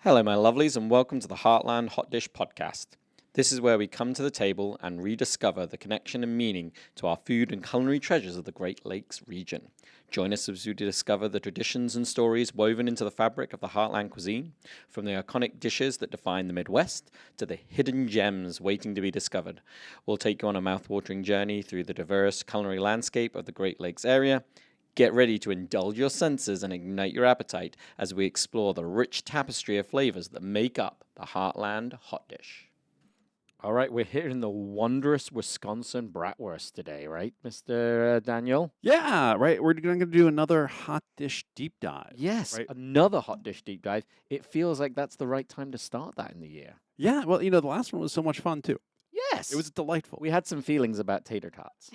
Hello, my lovelies, and welcome to the Heartland Hot Dish podcast. This is where we come to the table and rediscover the connection and meaning to our food and culinary treasures of the Great Lakes region. Join us as we discover the traditions and stories woven into the fabric of the Heartland cuisine, from the iconic dishes that define the Midwest to the hidden gems waiting to be discovered. We'll take you on a mouth-watering journey through the diverse culinary landscape of the Great Lakes area. Get ready to indulge your senses and ignite your appetite as we explore the rich tapestry of flavors that make up the Heartland Hot Dish. All right, we're here in the wondrous Wisconsin Bratwurst today, right, Mr. Daniel? Yeah, right. We're going to do another hot dish deep dive. Yes, right? another hot dish deep dive. It feels like that's the right time to start that in the year. Yeah, well, the last one was so much fun too. Yes. It was delightful. We had some feelings about tater tots.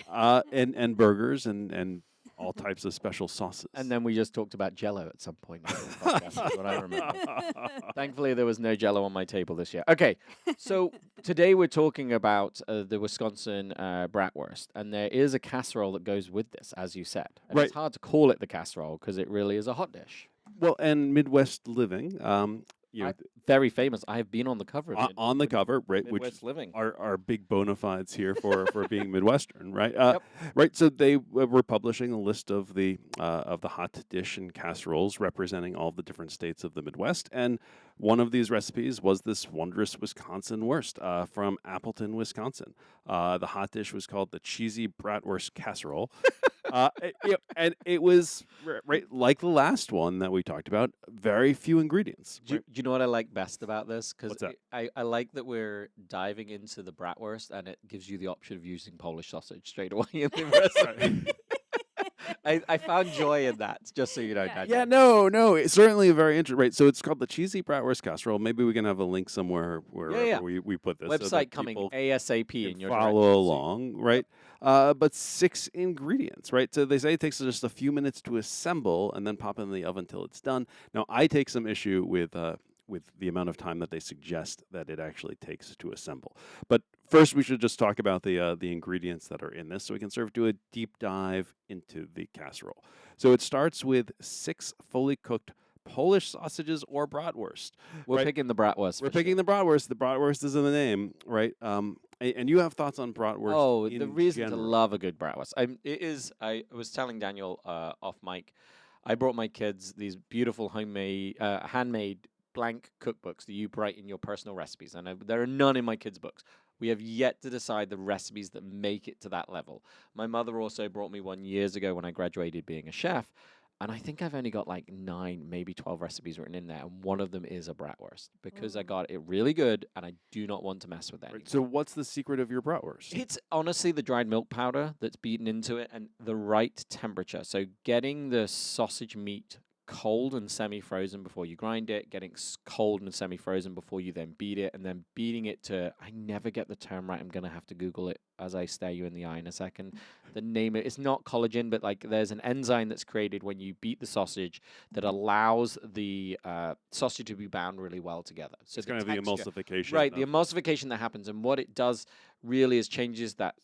And burgers and all types of special sauces. And then we just talked about Jell-O at some point. In the podcast, is what I remember. Thankfully, there was no Jell-O on my table this year. Okay, so today we're talking about the Wisconsin Bratwurst, and there is a casserole that goes with this, as you said. And Right. It's hard to call it the casserole because it really is a hot dish. Well, and Midwest living, Very famous. I have been on the cover of it. on the cover, right, which Midwest Living. are big bona fides here for being Midwestern, right? Yep. Right. So they were publishing a list of the hot dish and casseroles representing all the different states of the Midwest, and one of these recipes was this wondrous Wisconsin wurst from Appleton, Wisconsin. The hot dish was called the Cheesy Bratwurst Casserole. And it was right like the last one that we talked about. Very few ingredients. Do you know what I like best about this? Because What's that? I like that we're diving into the bratwurst, and it gives you the option of using Polish sausage straight away in the recipe. I found joy in that, just so you know. Yeah. Daniel. No, it's certainly a very interesting. Right, so it's called the Cheesy Bratwurst Casserole. Maybe we can have a link somewhere wherever Yeah. we put this. so Website that coming people ASAP can in your follow directions. along, right? But 6 ingredients, right? So they say it takes just a few minutes to assemble and then pop it in the oven till it's done. Now, I take some issue with the amount of time that they suggest that it actually takes to assemble. But first, we should just talk about the ingredients that are in this, so we can sort of do a deep dive into the casserole. So it starts with 6 fully cooked Polish sausages or bratwurst. We're right? picking the bratwurst. We're picking the bratwurst. The bratwurst is in the name, right? And you have thoughts on bratwurst? Oh, in the reason general. to love a good bratwurst. I was telling Daniel off mic, I brought my kids these beautiful homemade, handmade blank cookbooks that you write in your personal recipes, and there are none in my kids' books. We have yet to decide the recipes that make it to that level. My mother also brought me one years ago when I graduated being a chef, and I think I've only got like 9, maybe 12 recipes written in there, and one of them is a bratwurst because I got it really good, and I do not want to mess with that. Right, so what's the secret of your bratwurst? It's honestly the dried milk powder that's beaten into it and the right temperature. So getting the sausage meat cold and semi-frozen before you grind it, getting cold and semi-frozen before you then beat it, and then beating it to, I never get the term right. I'm going to have to Google it as I stare you in the eye in a second. The name, it's not collagen, but like there's an enzyme that's created when you beat the sausage that allows the sausage to be bound really well together. So It's kind of the texture- emulsification. Right, the of- emulsification that happens, and what it does really is changes that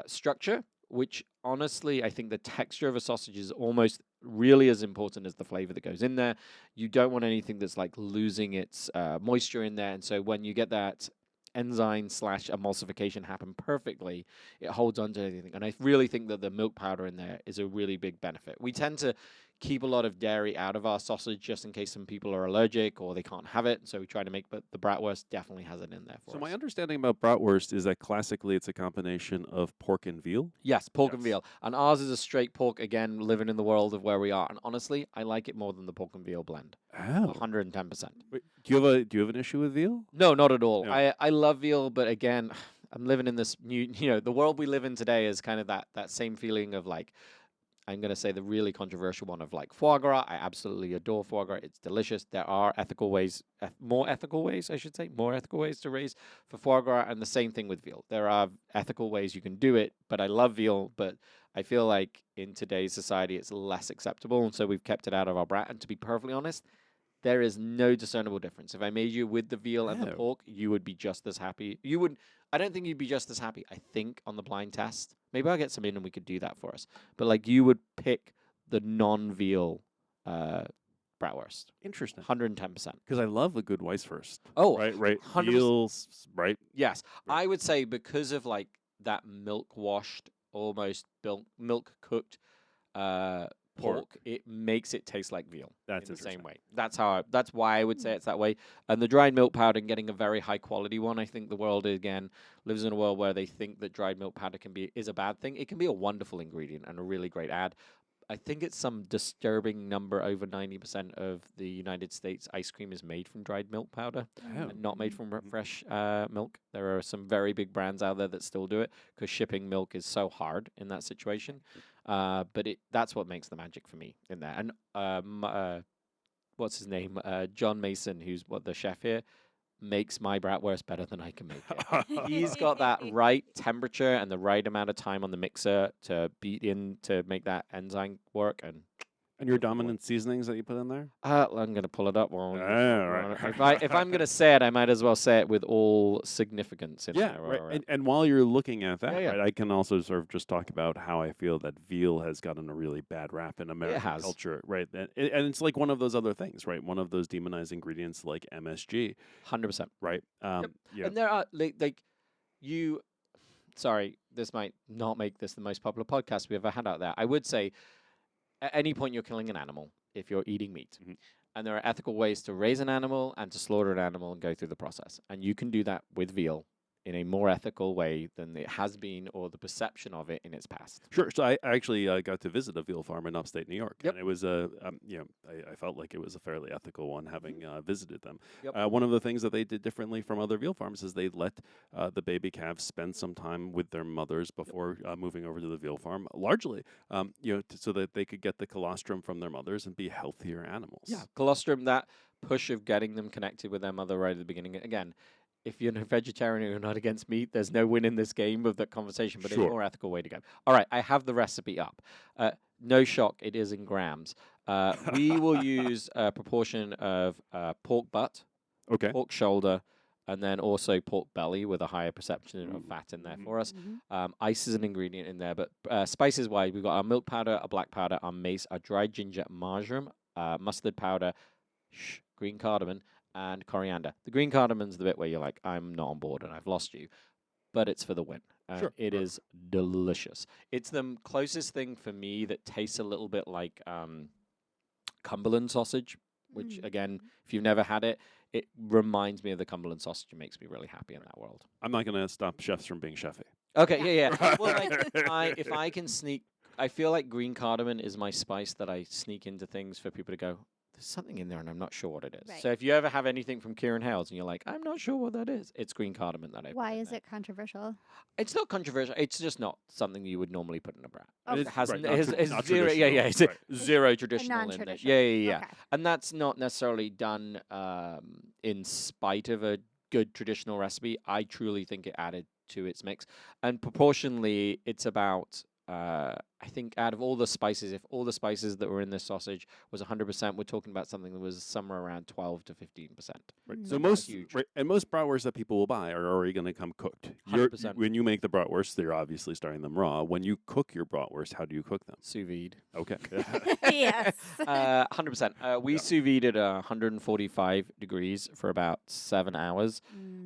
structure, which honestly, I think the texture of a sausage is almost really as important as the flavor that goes in there. You don't want anything that's like losing its moisture in there, and so when you get that enzyme / emulsification happen perfectly, it holds on to anything. And I really think that the milk powder in there is a really big benefit. We tend to keep a lot of dairy out of our sausage just in case some people are allergic or they can't have it. So we try to make, but the bratwurst definitely has it in there for So us. my understanding about bratwurst is that classically it's a combination of pork and veal. Yes, pork and Yes. veal. And ours is a straight pork, again, living in the world of where we are. And honestly, I like it more than the pork and veal blend. Oh. 110%. Wait, do you have an issue with veal? No, not at all. No. I love veal, but again, I'm living in this new, the world we live in today is kind of that same feeling of like, I'm going to say the really controversial one of like foie gras. I absolutely adore foie gras. It's delicious. There are ethical ways, more ethical ways to raise for foie gras. And the same thing with veal. There are ethical ways you can do it, but I love veal. But I feel like in today's society, it's less acceptable. And so we've kept it out of our brat. And to be perfectly honest, there is no discernible difference. If I made you with the veal and the Oh. pork, you would be just as happy. I don't think you'd be just as happy. I think on the blind test, maybe I'll get some in and we could do that for us. But like you would pick the non-veal bratwurst. Interesting. 110%. Because I love a good Weisswurst. Oh, right. 100%. Veal, right? Yes. I would say because of like that milk washed, almost milk cooked pork, it makes it taste like veal. That's in the same interesting. way. That's why I would say it's that way. And the dried milk powder and getting a very high quality one, I think the world again lives in a world where they think that dried milk powder is a bad thing. It can be a wonderful ingredient and a really great add. I think it's some disturbing number. Over 90% of the United States ice cream is made from dried milk powder and not made from fresh milk. There are some very big brands out there that still do it because shipping milk is so hard in that situation. But that's what makes the magic for me in there. And what's his name? John Mason, who's the chef here, makes my bratwurst better than I can make it. He's got that right temperature and the right amount of time on the mixer to beat in to make that enzyme work. And your dominant seasonings that you put in there? I'm going to pull it up. Right. If I'm going to say it, I might as well say it with all significance in there. Right. And while you're looking at that, Yeah. right, I can also sort of just talk about how I feel that veal has gotten a really bad rap in American culture, right? And it's like one of those other things, right? One of those demonized ingredients like MSG. 100%. Right. Yep. And there are sorry, this might not make this the most popular podcast we ever had out there. I would say at any point you're killing an animal if you're eating meat. And there are ethical ways to raise an animal and to slaughter an animal and go through the process. And you can do that with veal in a more ethical way than it has been or the perception of it in its past. Sure. So I actually got to visit a veal farm in upstate New York. Yep. And it was I felt like it was a fairly ethical one having visited them. Yep. One of the things that they did differently from other veal farms is they let the baby calves spend some time with their mothers before moving over to the veal farm, largely, so that they could get the colostrum from their mothers and be healthier animals. Yeah, colostrum, that push of getting them connected with their mother right at the beginning. Again, if you're a vegetarian and you're not against meat, there's no win in this game of that conversation, but it's a more ethical way to go. All right, I have the recipe up. No shock, it is in grams. We will use a proportion of pork butt, pork shoulder, and then also pork belly with a higher perception of fat in there for us. Ice is an ingredient in there, but spices-wise, we've got our milk powder, our black powder, our mace, our dried ginger, marjoram, mustard powder, green cardamom, and coriander. The green cardamom's the bit where you're like, I'm not on board and I've lost you, but it's for the win. It is delicious. It's the closest thing for me that tastes a little bit like Cumberland sausage, which again, if you've never had it, it reminds me of the Cumberland sausage and makes me really happy in that world. I'm not going to stop chefs from being chefy. Okay, yeah. Well, if I can sneak, I feel like green cardamom is my spice that I sneak into things for people to go, there's something in there and I'm not sure what it is. Right. So if you ever have anything from Kieron and you're like, I'm not sure what that is, it's green cardamom that I Why is it controversial? It's not controversial. It's just not something you would normally put in a brat. Okay. It has Right, it's zero. Yeah, it's zero traditional in it. Yeah. Okay. And that's not necessarily done in spite of a good traditional recipe. I truly think it added to its mix, and proportionally, it's about. I think out of all the spices, if all the spices that were in this sausage was 100%, we're talking about something that was somewhere around 12 to 15%. Right. So most bratwursts that people will buy are already going to come cooked. 100%. When you make the bratwurst, they're obviously starting them raw. When you cook your bratwurst, how do you cook them? Sous vide. Okay. Yes. 100%. We sous vide at 145 degrees for about 7 hours.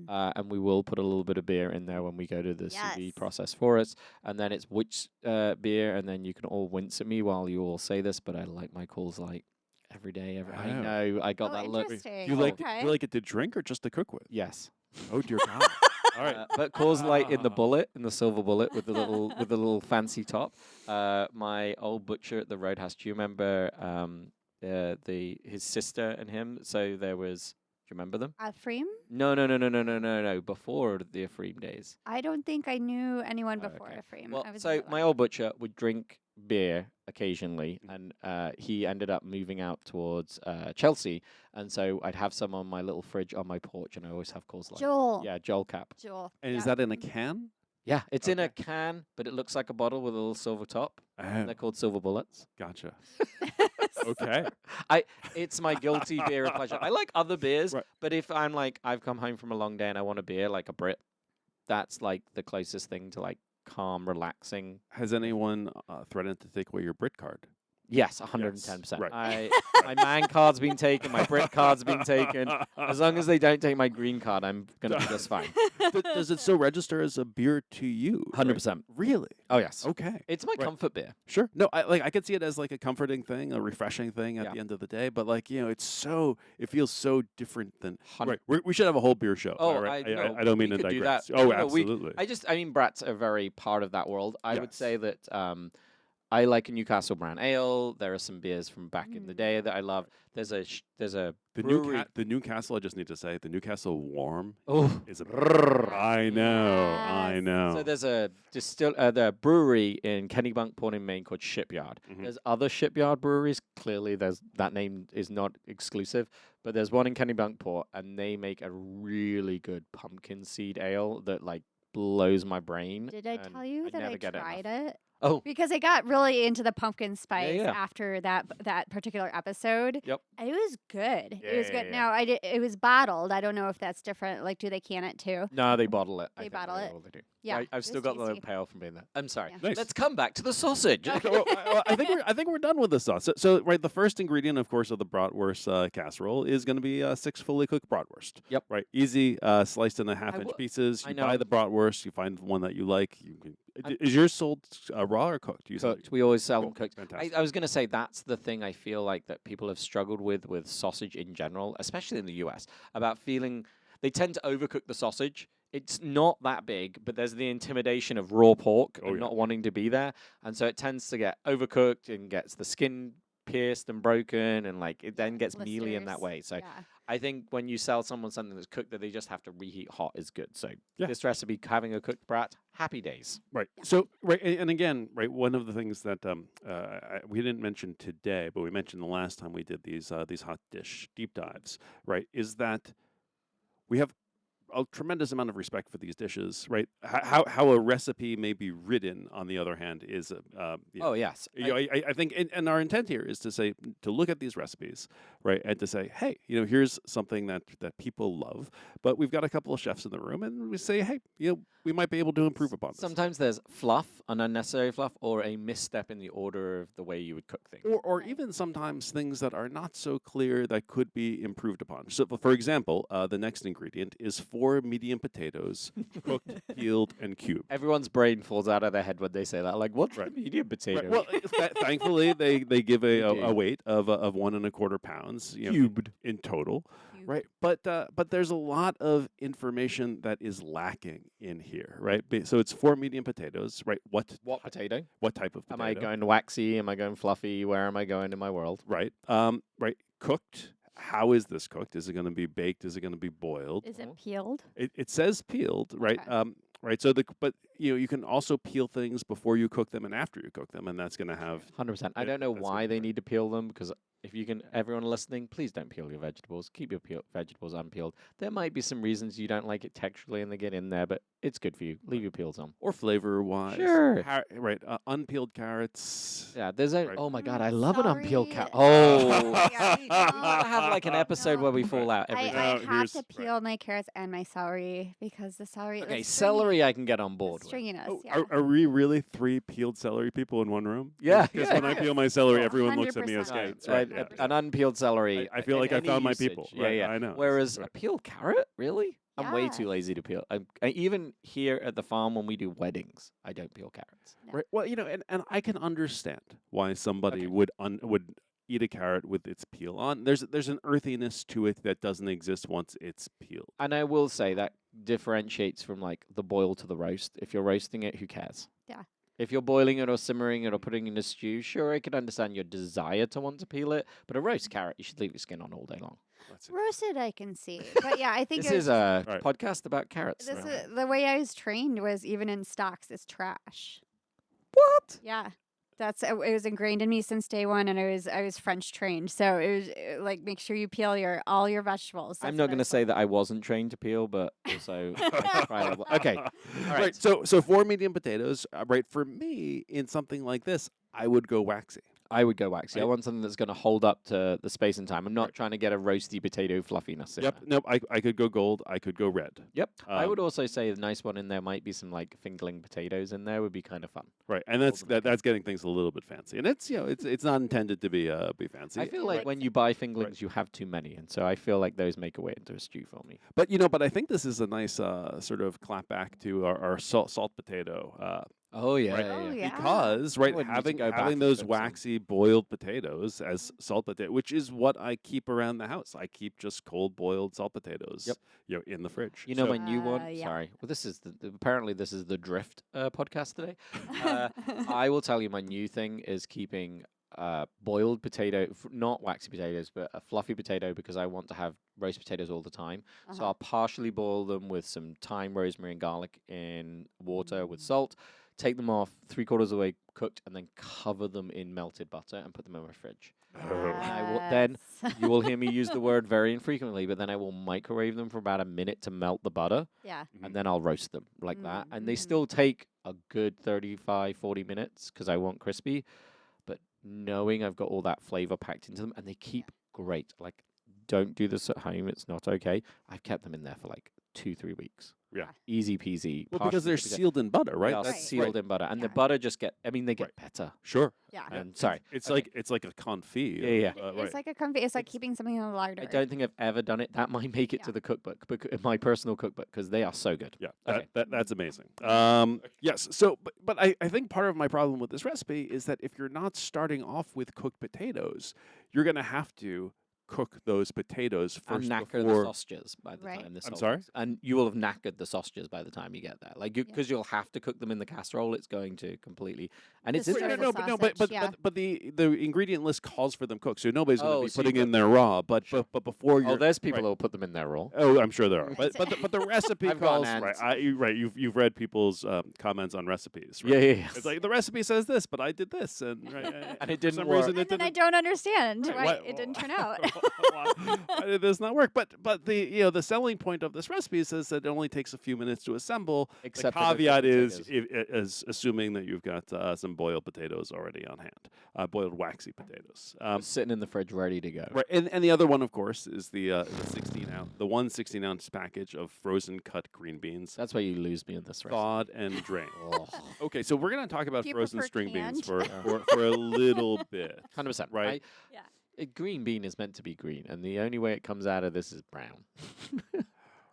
And we will put a little bit of beer in there when we go to the sous vide process for us. And then it's which beer, and then you can all wince at me while you all say this, but I like my Coors Light every day. I know, I got that look. Do you like it to drink or just to cook with? Yes. Oh dear God. All right. But Coors Light in the silver bullet with the little fancy top. My old butcher at the Roadhouse. Do you remember his sister and him? So there was. Do you remember them? Ephraim? No. Before the Ephraim days. I don't think I knew anyone before Ephraim. Well, so my old butcher would drink beer occasionally, and he ended up moving out towards Chelsea, and so I'd have some on my little fridge on my porch, and I always have Coors Light. Joel. Yeah, Joel Cap. Joel. And is that in a can? Yeah, it's in a can, but it looks like a bottle with a little silver top. They're called silver bullets. Gotcha. Okay. It's my guilty beer of pleasure. I like other beers, but if I'm like, I've come home from a long day and I want a beer, like a Brit, that's like the closest thing to like calm, relaxing. Has anyone threatened to take away your Brit card? Yes, 110%. Right. My man card's been taken, my Brit card's been taken. As long as they don't take my green card, I'm going to be just fine. Does it still register as a beer to you? 100%. Really? Oh, yes. Okay. It's my Right. comfort beer. Sure. No, I could see it as like a comforting thing, a refreshing thing at Yeah. the end of the day. But like, it feels so different than. Hun- Right. We should have a whole beer show. Oh, right? no, I don't mean we to could do digress. that. Oh, No, no, absolutely. I mean, brats are very part of that world. I would Yes. say that I like a Newcastle brown ale. There are some beers from back in the day that I love. There's a brewery. The Newcastle. I just need to say the Newcastle Warm Oh, is a. I know. so there's a the brewery in Kennebunkport in Maine called Shipyard. Mhm. There's other Shipyard breweries. Clearly, that name is not exclusive, but there's one in Kennebunkport, and they make a really good pumpkin seed ale that like blows my brain. Did I and tell you that never I get enough. tried it? Oh, Because I got really into the pumpkin spice yeah. after that particular episode. Yep. It was good. It was good. Yeah. Now it was bottled. I don't know if that's different. Like, do they can it too? no, they bottle it. I They think bottle it? all they do. Yeah, I've it still was got the tasty. pail from being there. I'm sorry. Yeah. Nice. Let's come back to the sausage. I think we're done with the sauce. So right, the first ingredient, of course, of the bratwurst casserole is going to be 6 fully cooked bratwurst. Yep. Right, easy, sliced into half-inch pieces. I You buy know. the bratwurst. You find one that you like. Is yours sold raw or cooked? You sell Cooked. We always sell them Cool. cooked. Fantastic. I was going to say that's the thing I feel like that people have struggled with sausage in general, especially in the US, about feeling they tend to overcook the sausage. It's not that big, but there's the intimidation of raw pork Oh, and yeah. not wanting to be there. And so it tends to get overcooked and gets the skin pierced and broken, and like it then gets mealy in that Blisters. way. So Yeah. I think when you sell someone something that's cooked that they just have to reheat hot is good. So Yeah. this recipe, having a cooked brat, happy days. Right. So right, and again, right, one of the things that we didn't mention today, but we mentioned the last time we did these hot dish deep dives, right, is that we have a tremendous amount of respect for these dishes, right? How a recipe may be written, on the other hand, is Oh, yes. I think, and our intent here is to look at these recipes, right, and to say, hey, here's something that people love, but we've got a couple of chefs in the room, and we say, hey, we might be able to improve upon this. Sometimes there's fluff, an unnecessary fluff, or a misstep in the order of the way you would cook things. Or even sometimes things that are not so clear that could be improved upon. So, for example, the next ingredient is 4 medium potatoes, cooked, peeled, and cubed. Everyone's brain falls out of their head when they say that. Like, what's Right. a medium potato? Right. Well, thankfully, they give They a do. weight of 1.25 pounds Cubed. in total. Cubed. Right, but there's a lot of information that is lacking in here, right? So it's 4 medium potatoes, right? What potato? What type of potato? Am I going waxy? Am I going fluffy? Where am I going in my world? Right, right. Cooked. How is this cooked? Is it going to be baked? Is it going to be boiled? Is it peeled? It says peeled, right? Okay. Right. So but you can also peel things before you cook them and after you cook them, and that's going to have 100%. I Yeah, don't know that's why good they point. need to peel them, because if you can, everyone listening, please don't peel your vegetables. Keep your vegetables unpeeled. There might be some reasons you don't like it texturally and they get in there, but it's good for you. Leave your peels on. or flavor wise. Sure. Right. Unpeeled carrots. Yeah, there's a. Right. Oh my God, I love an unpeeled Celery. carrot. Oh, Yeah, we gotta have like an episode No. where we fall out every I time. No, have here's- to right. peel my carrots and my celery because the celery. Okay, the celery I can get on board with. Stringiness. Oh, Yeah. are we really 3 peeled celery people in one room? Yeah, Because yeah, when I yeah. peel my celery, Oh, everyone looks at me 100%. askance. Right, Right. an unpeeled celery. I feel in like I any found my usage. people. Yeah, Right, yeah. I know. Whereas Right. a peeled carrot, really? I'm way too Yeah. lazy to peel. I even here at the farm when we do weddings, I don't peel carrots. Right. Well, and I can understand why somebody Okay. would eat a carrot with its peel on. There's an earthiness to it that doesn't exist once it's peeled. And I will say that differentiates from like the boil to the roast. If you're roasting it, who cares? Yeah. If you're boiling it or simmering it or putting it in a stew, sure, I can understand your desire to want to peel it. But a roast carrot, you should leave your skin on all day long. That's it. Roasted, I can see, but yeah, I think This it was is a Right. podcast about carrots. This though. is, the way I was trained was even in stocks is trash. What? Yeah, that's it was ingrained in me since day one, and I was French trained, so it was like make sure you peel all your vegetables. I'm That's not what I going to was say told. that I wasn't trained to peel, but also right. Okay. All Right. right. So 4 medium potatoes. Right. For me, in something like this, I would go waxy. I would go waxy. I Right. want something that's going to hold up to the space and time. I'm not Right. trying to get a roasty potato fluffiness in Yep. there. Nope. I could go gold. I could go red. Yep. I would Um, also say a nice one in there might be some like fingling potatoes in there would be kind of fun. Right, and that's Golden that's getting things a little bit fancy, and it's it's not intended to be fancy. I feel like when you buy finglings, you have too many, and so I feel like those make a way into a stew for me. But but I think this is a nice sort of clap back to our salt potato. Oh yeah, Right. Oh, yeah. Because wouldn't need to having go back having and those cook some. waxy boiled potatoes as salt potato, which is what I keep around the house. I keep just cold boiled salt potatoes, Yep. in the fridge. You know So- my new one. yeah. Sorry. Well, this is apparently this is the drift podcast today. I will tell you my new thing is keeping boiled potato, not waxy potatoes, but a fluffy potato because I want to have roast potatoes all the time. So I'll partially boil them with some thyme, rosemary, and garlic in water with salt. Take them off 3/4 of the way cooked, and then cover them in melted butter and put them in my fridge. I will, then you will hear me use the word very infrequently, but then I will microwave them for about a minute to melt the butter, Yeah. and then I'll roast them like that. And they Mhm. still take a good 35, 40 minutes because I want crispy. But knowing I've got all that flavor packed into them, and they keep great. Like, don't do this at home. It's not okay. I've kept them in there for like 2-3 weeks. Yeah. Easy peasy. Well, because partially they're cooked potato. sealed in butter, right? They are Right. sealed in butter, and the Yeah. butter just they get Right. better. Sure. Yeah. And sorry, It's okay. like a confit. Yeah. right. It's like a comfy. It's like keeping something in a larder. I don't think I've ever done it. That might make it to Yeah. the cookbook, my personal cookbook, because they are so good. Yeah, Okay. that's amazing. Yes. So, but I think part of my problem with this recipe is that if you're not starting off with cooked potatoes, you're going to have to cook those potatoes And first knacker the before. sausages by the Right. time the I'm sorry? and you will have knackered the sausages by the time you get there, like Yeah. because you'll have to cook them in the casserole. It's going to completely, and it's The Wait, sort interesting. of no, but sausage, yeah. the ingredient list calls for them cooked, so nobody's going to Oh, be so putting you've in there raw. But before you're Oh, there's people right. who will put them in there raw. Oh, I'm sure there are. Right. But the recipe I've got calls an right. aunt. You've read people's comments on recipes. Right? Yeah. It's like the recipe says this, but I did this, and And it for didn't some work. reason And it then I didn't. don't understand Right, why why- it didn't turn out. Why did this not work? But the the selling point of this recipe says that it only takes a few minutes to assemble. Except the for the caveat cooked is potatoes. is assuming that you've got some boiled potatoes already on hand, boiled waxy potatoes. Sitting in the fridge, ready to go. Right, and the other one, of course, is the 16-ounce package of frozen cut green beans, That's why you lose me in this recipe. thawed and drained. Oh, Okay, so we're going to talk about Do you frozen prefer string beans canned? for a little bit. 100%. Right. Yeah. A green bean is meant to be green, and the only way it comes out of this is brown.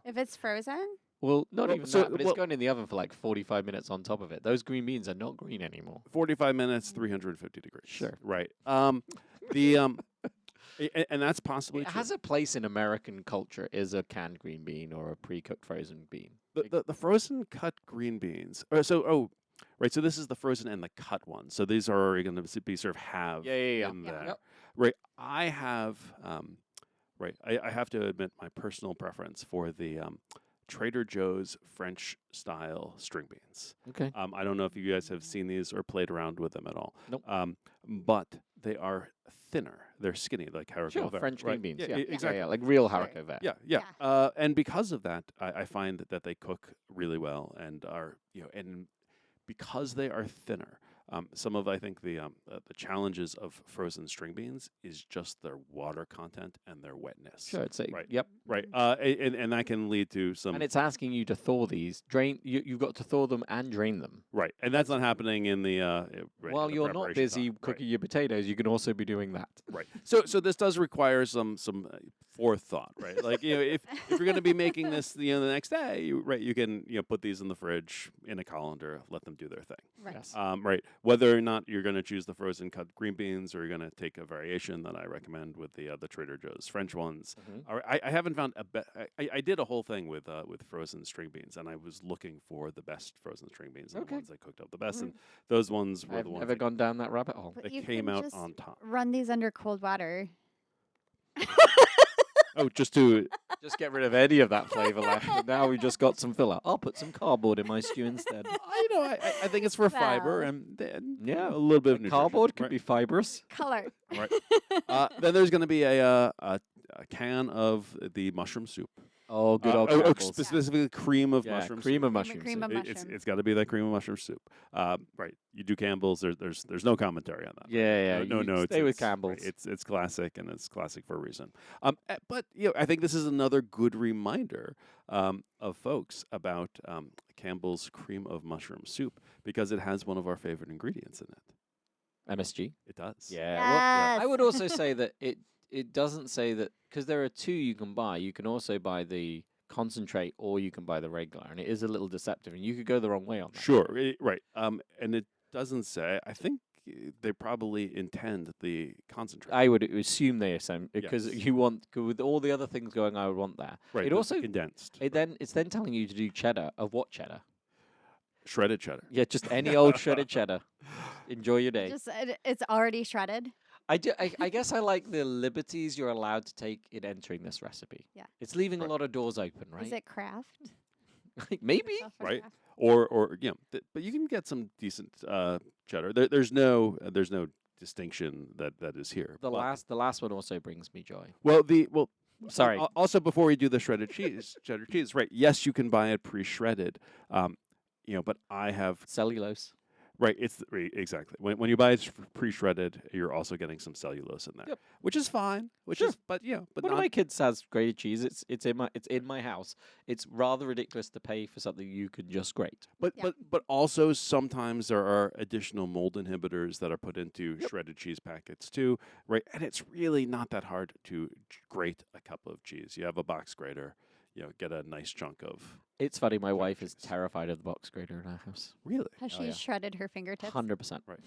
If it's frozen, Well, not Well, even so- that, but well- it's going in the oven for like 45 minutes on top of it. Those green beans are not green anymore. 45 minutes, 350 degrees. Sure. Right. And that's possibly It true. has a place in American culture is a canned green bean or a pre-cooked frozen bean. The frozen cut green beans. Right. So this is the frozen and the cut one. So these are already going to be sort of have Yeah. in Yeah. there. Yep. Right. I have I have to admit my personal preference for the Trader Joe's French style string beans. Okay. I don't know if you guys have seen these or played around with them at all. Nope. But they are thinner. They're skinny, like haricot Sure, vert, French right? green beans. Yeah, Yeah, exactly. Yeah, like real Right. haricot vert. Yeah. And because of that, I find that they cook really well and are and because they are thinner. Some of I think the challenges of frozen string beans is just their water content and their wetness. Sure, it's a, Right. Yep. Right. And that can lead to some. And it's asking you to thaw these. You've got to thaw them and drain them. Right. And that's not happening in the. While you're not preparation busy time. cooking your potatoes, you can also be doing that. Right. So this does require some forethought, right? Like if you're going to be making this the next day, you can put these in the fridge in a colander, let them do their thing. right. Yes. Right. Whether or not you're going to choose the frozen cut green beans, or you're going to take a variation that I recommend with the Trader Joe's French ones. Mhm. I haven't found I did a whole thing with frozen string beans, and I was looking for the best frozen string beans and Okay. the ones that cooked up the best, and those ones were I've the ones never that, gone down that rabbit hole. But that you came can out just on top. run these under cold water. Oh, just to Just get rid of any of that flavor left. And now we just got some filler. I'll put some cardboard in my stew instead. I think it's for fiber Well. and then Yeah, a little bit of The nutrition, cardboard could right? be fibrous. Color. Then there's going to be a can of the mushroom soup. Oh, good old oh, Campbell's. specifically cream of Yeah, mushroom cream soup. of mushroom cream soup. of mushroom. It's got to be that cream of mushroom soup. Right. You do Campbell's. There's no commentary on that. Yeah, right? No, you no. stay with Right, Campbell's. it's classic, and it's classic for a reason. But I think this is another good reminder of folks about Campbell's cream of mushroom soup because it has one of our favorite ingredients in it. MSG. It does. Yeah. Well, I Yes. would also say that it doesn't say that because there are two you can buy. You can also buy the concentrate or you can buy the regular, and it is a little deceptive, and you could go the wrong way on that. Sure. Right. And it doesn't say. I think they probably intend the concentrate. I would assume they assume because Yes. you want with all the other things going, I would want that. Right. It the also condensed. it's then telling you to do cheddar of what cheddar? Shredded cheddar. Yeah, just any old shredded cheddar. Enjoy your day. Just it's already shredded. I guess I like the liberties you're allowed to take in entering this recipe. Yeah. It's leaving a Right. lot of doors open, right? Is it Kraft? Like, maybe. Stuff from Right. Kraft? Or but you can get some decent cheddar. There's no distinction that is here. The But- last one also brings me joy. well Sorry. Also, before we do the shredded cheddar cheese, right? Yes, you can buy it pre-shredded. But I have Cellulose. right. Exactly when you buy it pre-shredded, you're also getting some cellulose in there, Yep. which is fine. Sure. But One of my kids has grated cheese. It's in my house. It's rather ridiculous to pay for something you can just grate. Yeah. But also sometimes there are additional mold inhibitors that are put into shredded cheese packets too, right? And it's really not that hard to grate a cup of cheese. You have a box grater, get a nice chunk of. It's funny. My wife is cheese. terrified of the box grater in our house. Really? Has Oh, she yeah. shredded her fingertips? 100%. Right.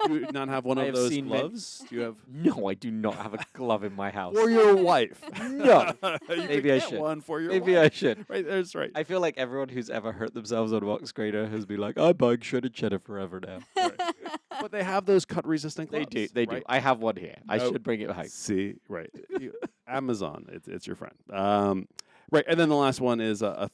Do you not have one I of have those seen men- gloves? Do you have No, I do not have a glove in my house. for your wife? No. You Maybe could I get should. one for your Maybe wife. I should. Right, that's right. I feel like everyone who's ever hurt themselves on a box grater has been like, I'm buying shredded cheddar forever now. But they have those cut-resistant They gloves. do. They do. right? I have one here. I No. should bring it home. See, right. Amazon, it's your friend. Right, and then the last one is a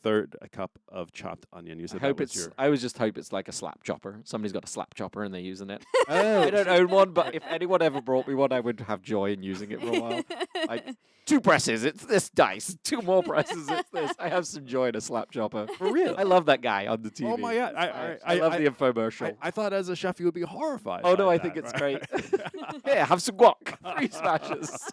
cup of chopped onion. You said that was your. I was just hope it's like a slap chopper. Somebody's got a slap chopper and they're using it. Oh, I don't own one, but if anyone ever brought me one, I would have joy in using it for a while. Like 2 presses, it's this dice. 2 more presses, it's this. I have some joy in a slap chopper. for real. I love that guy on the TV. Oh my God! I love the infomercial. I thought as a chef you would be horrified. Oh by no, I that, think it's right? great. Here, have some guac. 3 smashes.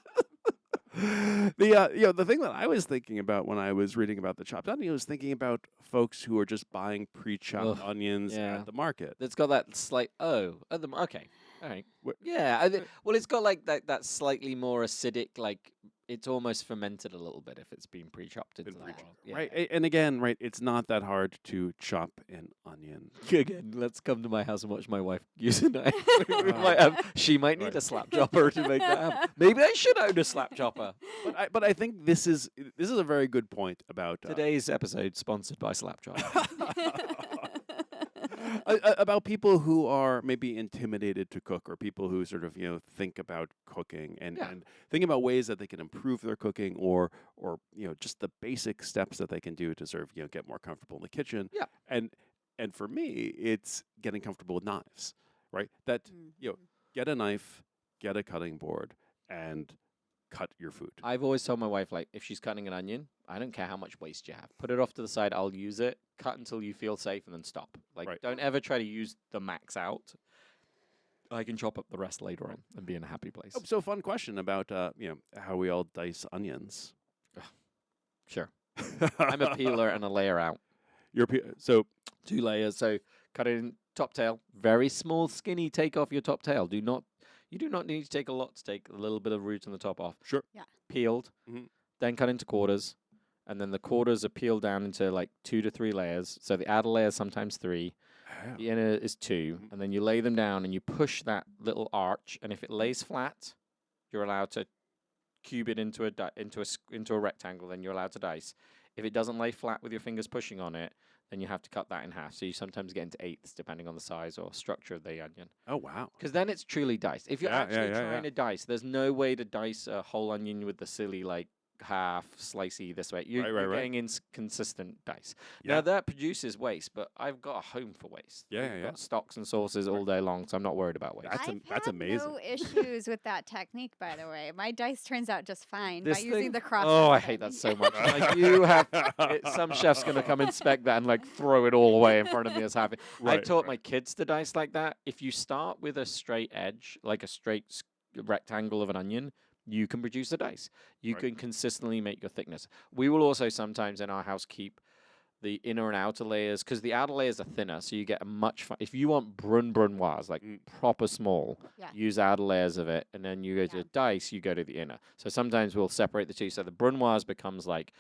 The thing that I was thinking about when I was reading about the chopped onion was thinking about folks who are just buying pre-chopped Ugh, onions yeah. at the market. It's got that slight okay. All right. Wh- Yeah. Well, it's got like that slightly more acidic, like it's almost fermented a little bit if it's been pre-chopped into Been that. pre-chopped, Yeah. Right, and again, right, it's not that hard to chop an onion. Again, let's come to my house and watch my wife use a knife. She might need Right. a slap chopper to make that happen. Maybe I should own a slap chopper. But I think this is a very good point about Today's episode sponsored by Slap Chopper. about people who are maybe intimidated to cook, or people who sort of think about cooking and think about ways that they can improve their cooking, or just the basic steps that they can do to sort of get more comfortable in the kitchen. Yeah. And for me, it's getting comfortable with knives, right? That get a knife, get a cutting board, and cut your food. I've always told my wife, like, if she's cutting an onion, I don't care how much waste you have. Put it off to the side. I'll use it. Cut until you feel safe, and then stop. Like, Right. don't ever try to use the max out. I can chop up the rest later on and be in a happy place. Oh, so fun question about how we all dice onions. Sure. I'm a peeler and a layer out. So 2 layers. So cut it in top tail. Very small, skinny. Take off your top tail. You do not need to take a lot to take a little bit of root on the top off. Sure. Yeah. Peeled. Mhm. Then cut into quarters. And then the quarters are peeled down into like 2 to 3 layers. So the outer layer is sometimes 3. The inner is 2. Mhm. And then you lay them down and you push that little arch. And if it lays flat, you're allowed to cube it into a rectangle. Then you're allowed to dice. If it doesn't lay flat with your fingers pushing on it, then you have to cut that in half. So you sometimes get into 1/8 depending on the size or structure of the onion. Oh wow. Because then it's truly diced. If you're Yeah, actually yeah, trying to dice, there's no way to dice a whole onion with the silly like half, slicey this way. You're Right. getting inconsistent dice. Yeah. Now that produces waste, but I've got a home for waste. Yeah, We've yeah. got stocks and sauces all day long, so I'm not worried about waste. That's amazing. No issues with that technique, by the way. My dice turns out just fine This by using thing- the cross. Oh, I hate that so much. Like you have, some chef's gonna come inspect that and like throw it all away in front of me as happy. I Right, taught my kids to dice like that. If you start with a straight edge, like a straight rectangle of an onion, you can produce a dice. You Right. can consistently make your thickness. We will also sometimes in our house keep the inner and outer layers because the outer layers are thinner, so you get a much. If you want brunoise, like proper small, Yeah. use outer layers of it, and then you go to Yeah. dice, you go to the inner. So sometimes we'll separate the two. So the brunoise becomes like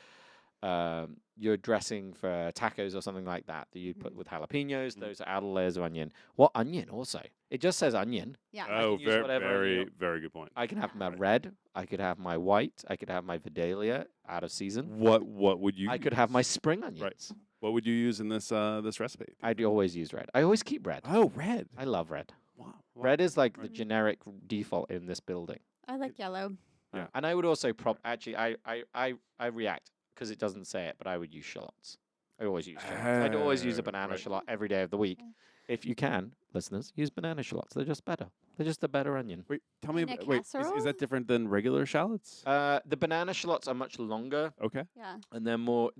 your dressing for tacos or something like that you put with jalapenos. Those are outer layers of onion. What onion also? It just says onion. Yeah. Oh, can use whatever onion. very good point. I can have my Right. red. I could have my white. I could have my Vidalia out of season. What would you? I could have my use? spring onions. What would you use in this this recipe? I'd always use red. I always keep red. Oh, red. I love red. Wow. Red is like the Right. generic default in this building. I like yellow. Yeah. And I would also actually I react because it doesn't say it, but I would use shallots. I always use shallots. I'd always use a banana right. shallot every day of the week. Yeah. If you can, listeners, use banana shallots. They're just better. They're just a better onion. Wait, tell me. In a Wait, is casserole? that different than regular shallots? The banana shallots are much longer Okay. Yeah. and they're more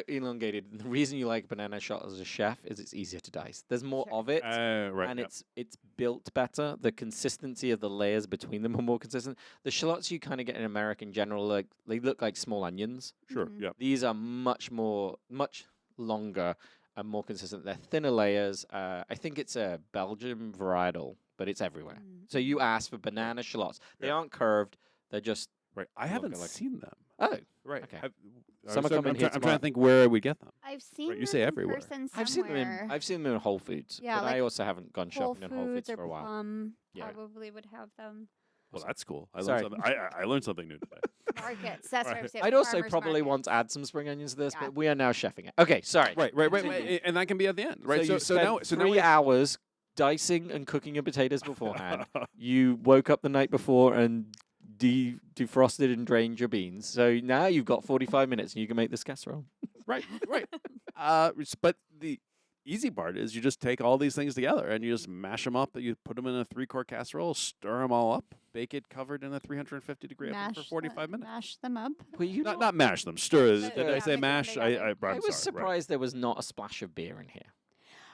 elongated. The reason you like banana shallot as a chef is it's easier to dice. There's more Sure. of it. Right. And yep. it's built better. The consistency of the layers between them are more consistent. The shallots you kind of get in America in general, like they look like small onions. Sure. Mhm. Yep. These are much longer and more consistent. They're thinner layers. I think it's a Belgian varietal, but it's everywhere. So you ask for banana shallots. They Yeah. aren't curved. They're just Right. I haven't like- seen them. oh. Right. Okay. I'm Some are coming here trying to tomorrow. think where we get them. I've seen Right, you them say in everywhere. person I've seen them somewhere. in Whole Foods, Yeah, but I like also haven't gone Whole shopping in Whole Foods Foods or for a while. Plum Yeah. probably would have them. Well, that's cool. I Sorry. learned something. I learned something new today. Markets. That's what I'm Right. saying. I'd also farmers probably markets. want to add some spring onions to this, Yeah. but we are now chefing it. Okay, sorry. Right. Continue. And that can be at the end. Right. So you spent 3 hours dicing and cooking your potatoes beforehand. You woke up the night before and defrosted and drained your beans. So now you've got 45 minutes and you can make this casserole. Right. But the easy part is you just take all these things together and you just mash them up. You put them in a 3-quart casserole, stir them all up, bake it covered in a 350-degree oven for 45 minutes. Mash them up. Well, you know, Not mash them, stir. But Did yeah, I say mix them mash? together. I'm I was sorry, surprised there was not a splash of beer in here.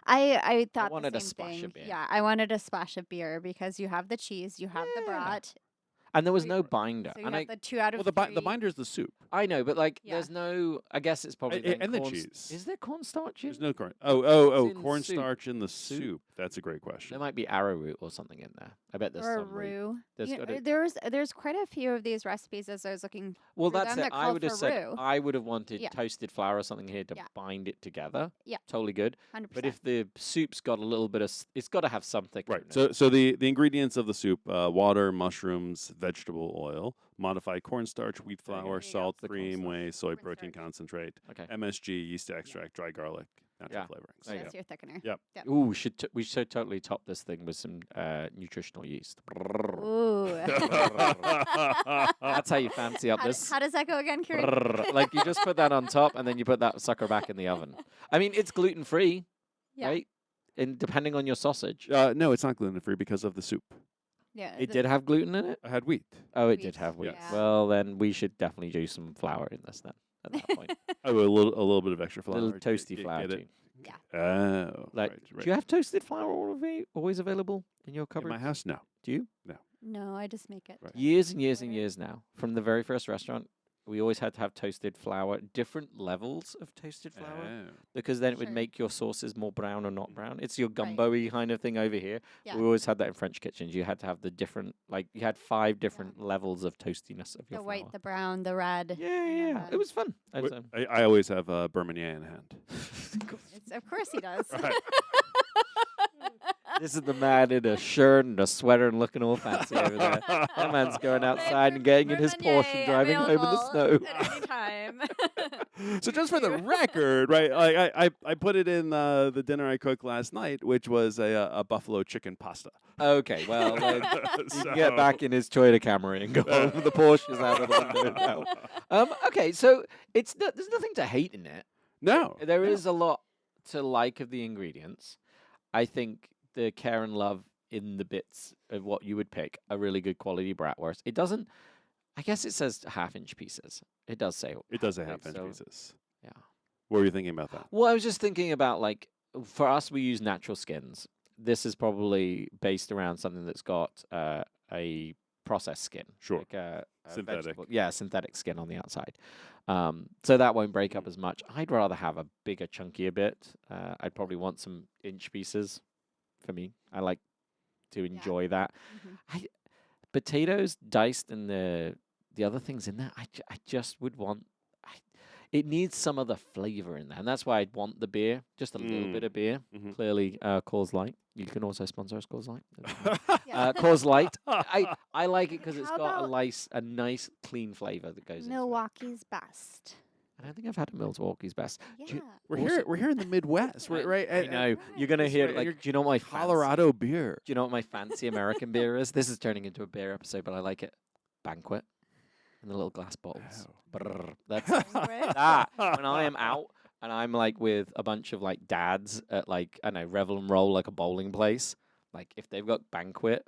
I thought wanted a the same splash of thing. beer. Yeah, I wanted a splash of beer because you have the cheese, you have the Yeah. brat, And there was We- no binder. so you And have the 2 out of Well, the 3. binder's the soup. I know, but like, Yeah. there's no. I guess it's probably then And the corn cheese. Is there cornstarch in? There's no corn. Oh, in cornstarch in the Soup? soup. That's a great question. There might be arrowroot or something in there. I bet there's or a some. roux. There's You know, gotta- there's quite a few of these recipes as I was looking. Well, for that's them it. that I call would have for said roux. I would have wanted Yeah. toasted flour or something here to Yeah. bind it together. Yeah. Totally good. 100%. But if the soup's got a little bit of, it's got to have something. Right. So the ingredients of the soup: water, mushrooms, vegetable oil, modified cornstarch, wheat There you go. flour, There you go. salt, The cream, cornstarch. whey, soy protein Cornstarch. concentrate, Okay. MSG, yeast extract, dry garlic, natural Yeah. flavorings. There you that's your thickener. Yep. Ooh, we should totally top this thing with some nutritional yeast. Ooh. That's how you fancy up this. How does that go again, Kieran? Brrr. Like you just put that on top and then you put that sucker back in the oven. I mean, it's gluten free, Yeah. right? And depending on your sausage, No, it's not gluten free because of the soup. Yeah. it did have gluten in it. I had wheat. Oh, it Wheat, did have wheat. yeah. Well, then we should definitely do some flour in this then. At that point, Oh, a little bit of extra a flour. little toasty Get flour it? too. Oh, Like, right. do you have toasted flour always available in your In cupboard? my house? No. Do you? No, I just make it. Right. Years and years and Butter. years now, from the very first restaurant, we always had to have toasted flour, different levels of toasted flour, Oh. because then it would Sure. make your sauces more brown or not brown. It's your Right. gumbo-y kind of thing over here. Yeah. We always had that in French kitchens. You had to have the different, like, you had 5 different levels of toastiness of your The flour. white, the brown, the red. yeah, I know yeah, that. it was fun. I always have Bermonier in hand. Of course he does. Right. This is the man in a shirt and a sweater and looking all fancy over there. That man's going outside and getting in his Porsche and driving home in the snow. At any time. So just for the record, right? Like I put it in the dinner I cooked last night, which was a buffalo chicken pasta. Okay, well, then you So- can get back in his Toyota Camry and go over the Porsches out of the window now. Okay, so there's nothing to hate in it. No, There no. is a lot to like of the ingredients. I think the care and love in the bits of what you would pick a really good quality bratwurst. It doesn't. I guess it says half-inch pieces. It does say It does a half, half-inch so, pieces. Yeah. What were you thinking about that? Well, I was just thinking about like for us, we use natural skins. This is probably based around something that's got a processed skin, Sure. like a Synthetic. synthetic skin on the outside. So that won't break up as much. I'd rather have a bigger, chunkier bit. I'd probably want some inch pieces. For me, I like to enjoy that. Potatoes diced and the other things in there, I just would want. It needs some other flavor in there, and that's why I'd want the beer, just a little bit of beer. Mhm. Clearly, Coors Light. You can also sponsor us, Coors Light. Coors Light. I like it because it's How got about a nice, clean flavor that goes into it. Milwaukee's best. I don't think I've had a Milwaukee's best. Yeah. Do you- We're here in the Midwest, right? I know. You're gonna That's hear right, like. you're Do you know what my fancy- Colorado beer. Do you know what my fancy American beer is? This is turning into a beer episode, but I like it. Banquet in the little glass bottles. Brrr. That's that. When I am out and I'm like with a bunch of like dads at like, I don't know, Revel and Roll, like a bowling place, like if they've got Banquet,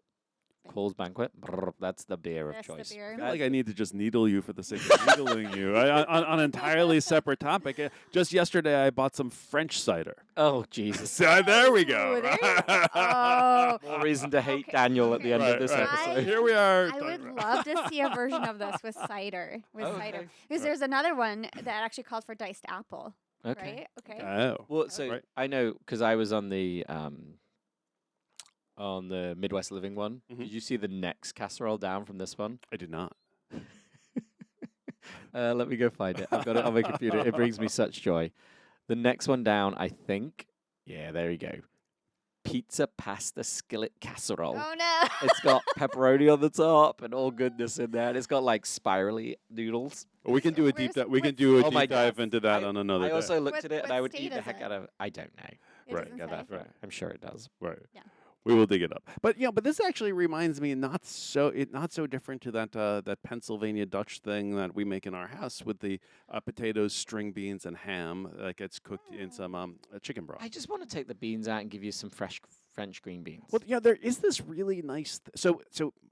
Coors Banquet, brrr, that's the beer of That's the choice. beer. I feel like I need to just needle you for the sake of needling you. On an entirely separate topic. Just yesterday, I bought some French cider. Oh, Jesus. So there we go. Ooh, there you go. Oh, More reason to hate Okay, Daniel at the end Right, of this right. episode. Here we are. I would love to see a version of this with cider. Okay. Because there's another one that actually called for diced apple. Okay. Right? Okay. Oh. Well, so Right. I know because I was on the Midwest Living one. Mhm. Did you see the next casserole down from this one? I did not. Let me go find it. I've got it on my computer. It brings me such joy. The next one down, I think. Yeah, there you go. Pizza pasta skillet casserole. Oh no. It's got pepperoni on the top and all goodness in there. And it's got like spirally noodles. We can do a deep Where's- dive. We can what's- do a Oh my deep dive God. into that on another I day. also looked What- at it and what I would state eat the is heck it? out of. I don't know. It Right. doesn't Get say. that for- I'm sure it does. Right. Yeah. We will dig it up. But but this actually reminds me not so different to that Pennsylvania Dutch thing that we make in our house with the potatoes, string beans, and ham that gets cooked in some chicken broth. I just want to take the beans out and give you some fresh French green beans. Well, yeah, there is this really nice. So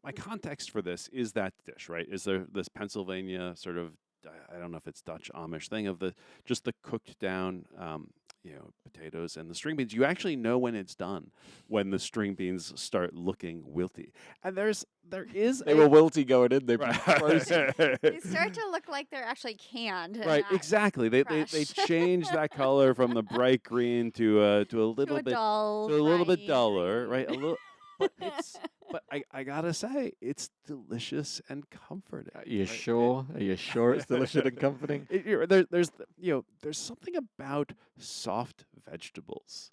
my context for this is that dish, right? Is there this Pennsylvania sort of I don't know if it's Dutch Amish thing of the cooked down potatoes and the string beans. You actually know when it's done when the string beans start looking wilty. And there is They were wilty going in. They Right. frozen. They start to look like they're actually canned. and Right, not exactly. They fresh. change that color from the bright green to a little to a bit dull, to a little bit bright duller, green. right? A little, but I gotta say, it's delicious and comforting. Are you right? sure? Are you sure it's delicious and comforting? There's something about soft vegetables,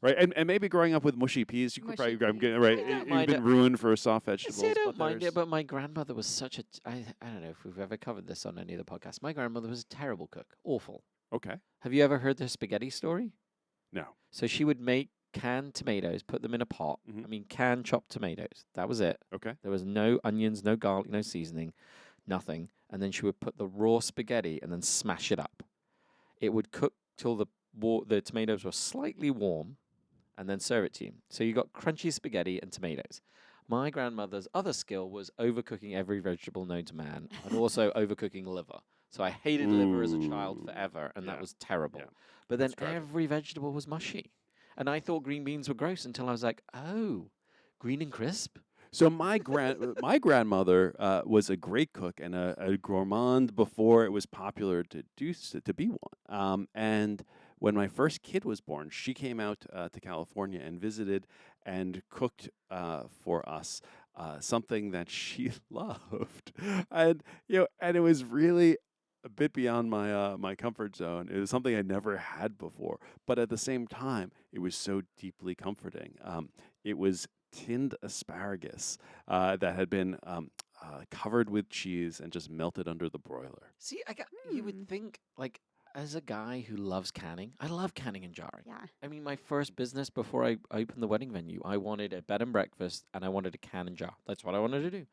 right? And maybe growing up with mushy peas, you could Mushy probably I'm peas. getting right. I don't You've mind been it. ruined for soft vegetables. See, I don't mind there's- it, but my grandmother was such a. I don't know if we've ever covered this on any of the podcasts. My grandmother was a terrible cook. Awful. Okay, Have you ever heard the spaghetti story? no, So she would make canned tomatoes, put them in a pot. Mhm. I mean, canned chopped tomatoes. That was it. okay, There was no onions, no garlic, no seasoning, nothing. And then she would put the raw spaghetti and then smash it up. It would cook till the tomatoes were slightly warm, and then serve it to you. So you got crunchy spaghetti and tomatoes. My grandmother's other skill was overcooking every vegetable known to man, and also overcooking liver. So I hated liver as a child Ooh, forever, and yeah, that was terrible. yeah, But then that's tragic. every vegetable was mushy. And I thought green beans were gross until I was like, oh, green and crisp? So my grandmother was a great cook and a gourmand before it was popular to be one. And when my first kid was born, she came out to California and visited and cooked for us something that she loved, and and it was really a bit beyond my comfort zone. It was something I never had before, but at the same time, it was so deeply comforting. It was tinned asparagus that had been covered with cheese, and just melted under the broiler. See, you would think, like, as a guy who loves canning, I love canning and jarring. Yeah. I mean, my first business before I opened the wedding venue, I wanted a bed and breakfast, and I wanted to can and jar. That's what I wanted to do.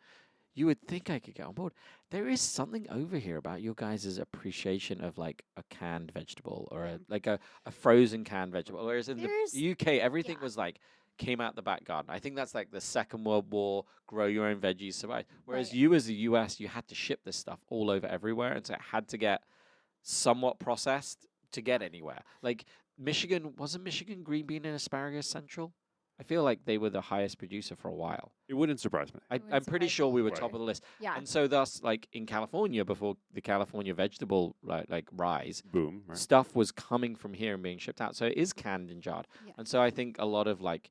You would think I could get on board. There is something over here about your guys' appreciation of like a canned vegetable or a frozen canned vegetable. Whereas in There's- the UK, everything yeah. was like came out the back garden. I think that's like the Second World War, grow your own veggies, survive. Whereas Right. you as the US, you had to ship this stuff all over everywhere, and so it had to get somewhat processed to get anywhere. Like wasn't Michigan green bean and asparagus central? I feel like they were the highest producer for a while. It wouldn't surprise me. wouldn't I'm pretty surprise sure me. we were Right. top of the list. Yeah. And so thus, like in California, before the California vegetable like rise, Boom. Right. stuff was coming from here and being shipped out. So it is canned and jarred. Yeah. And so I think a lot of like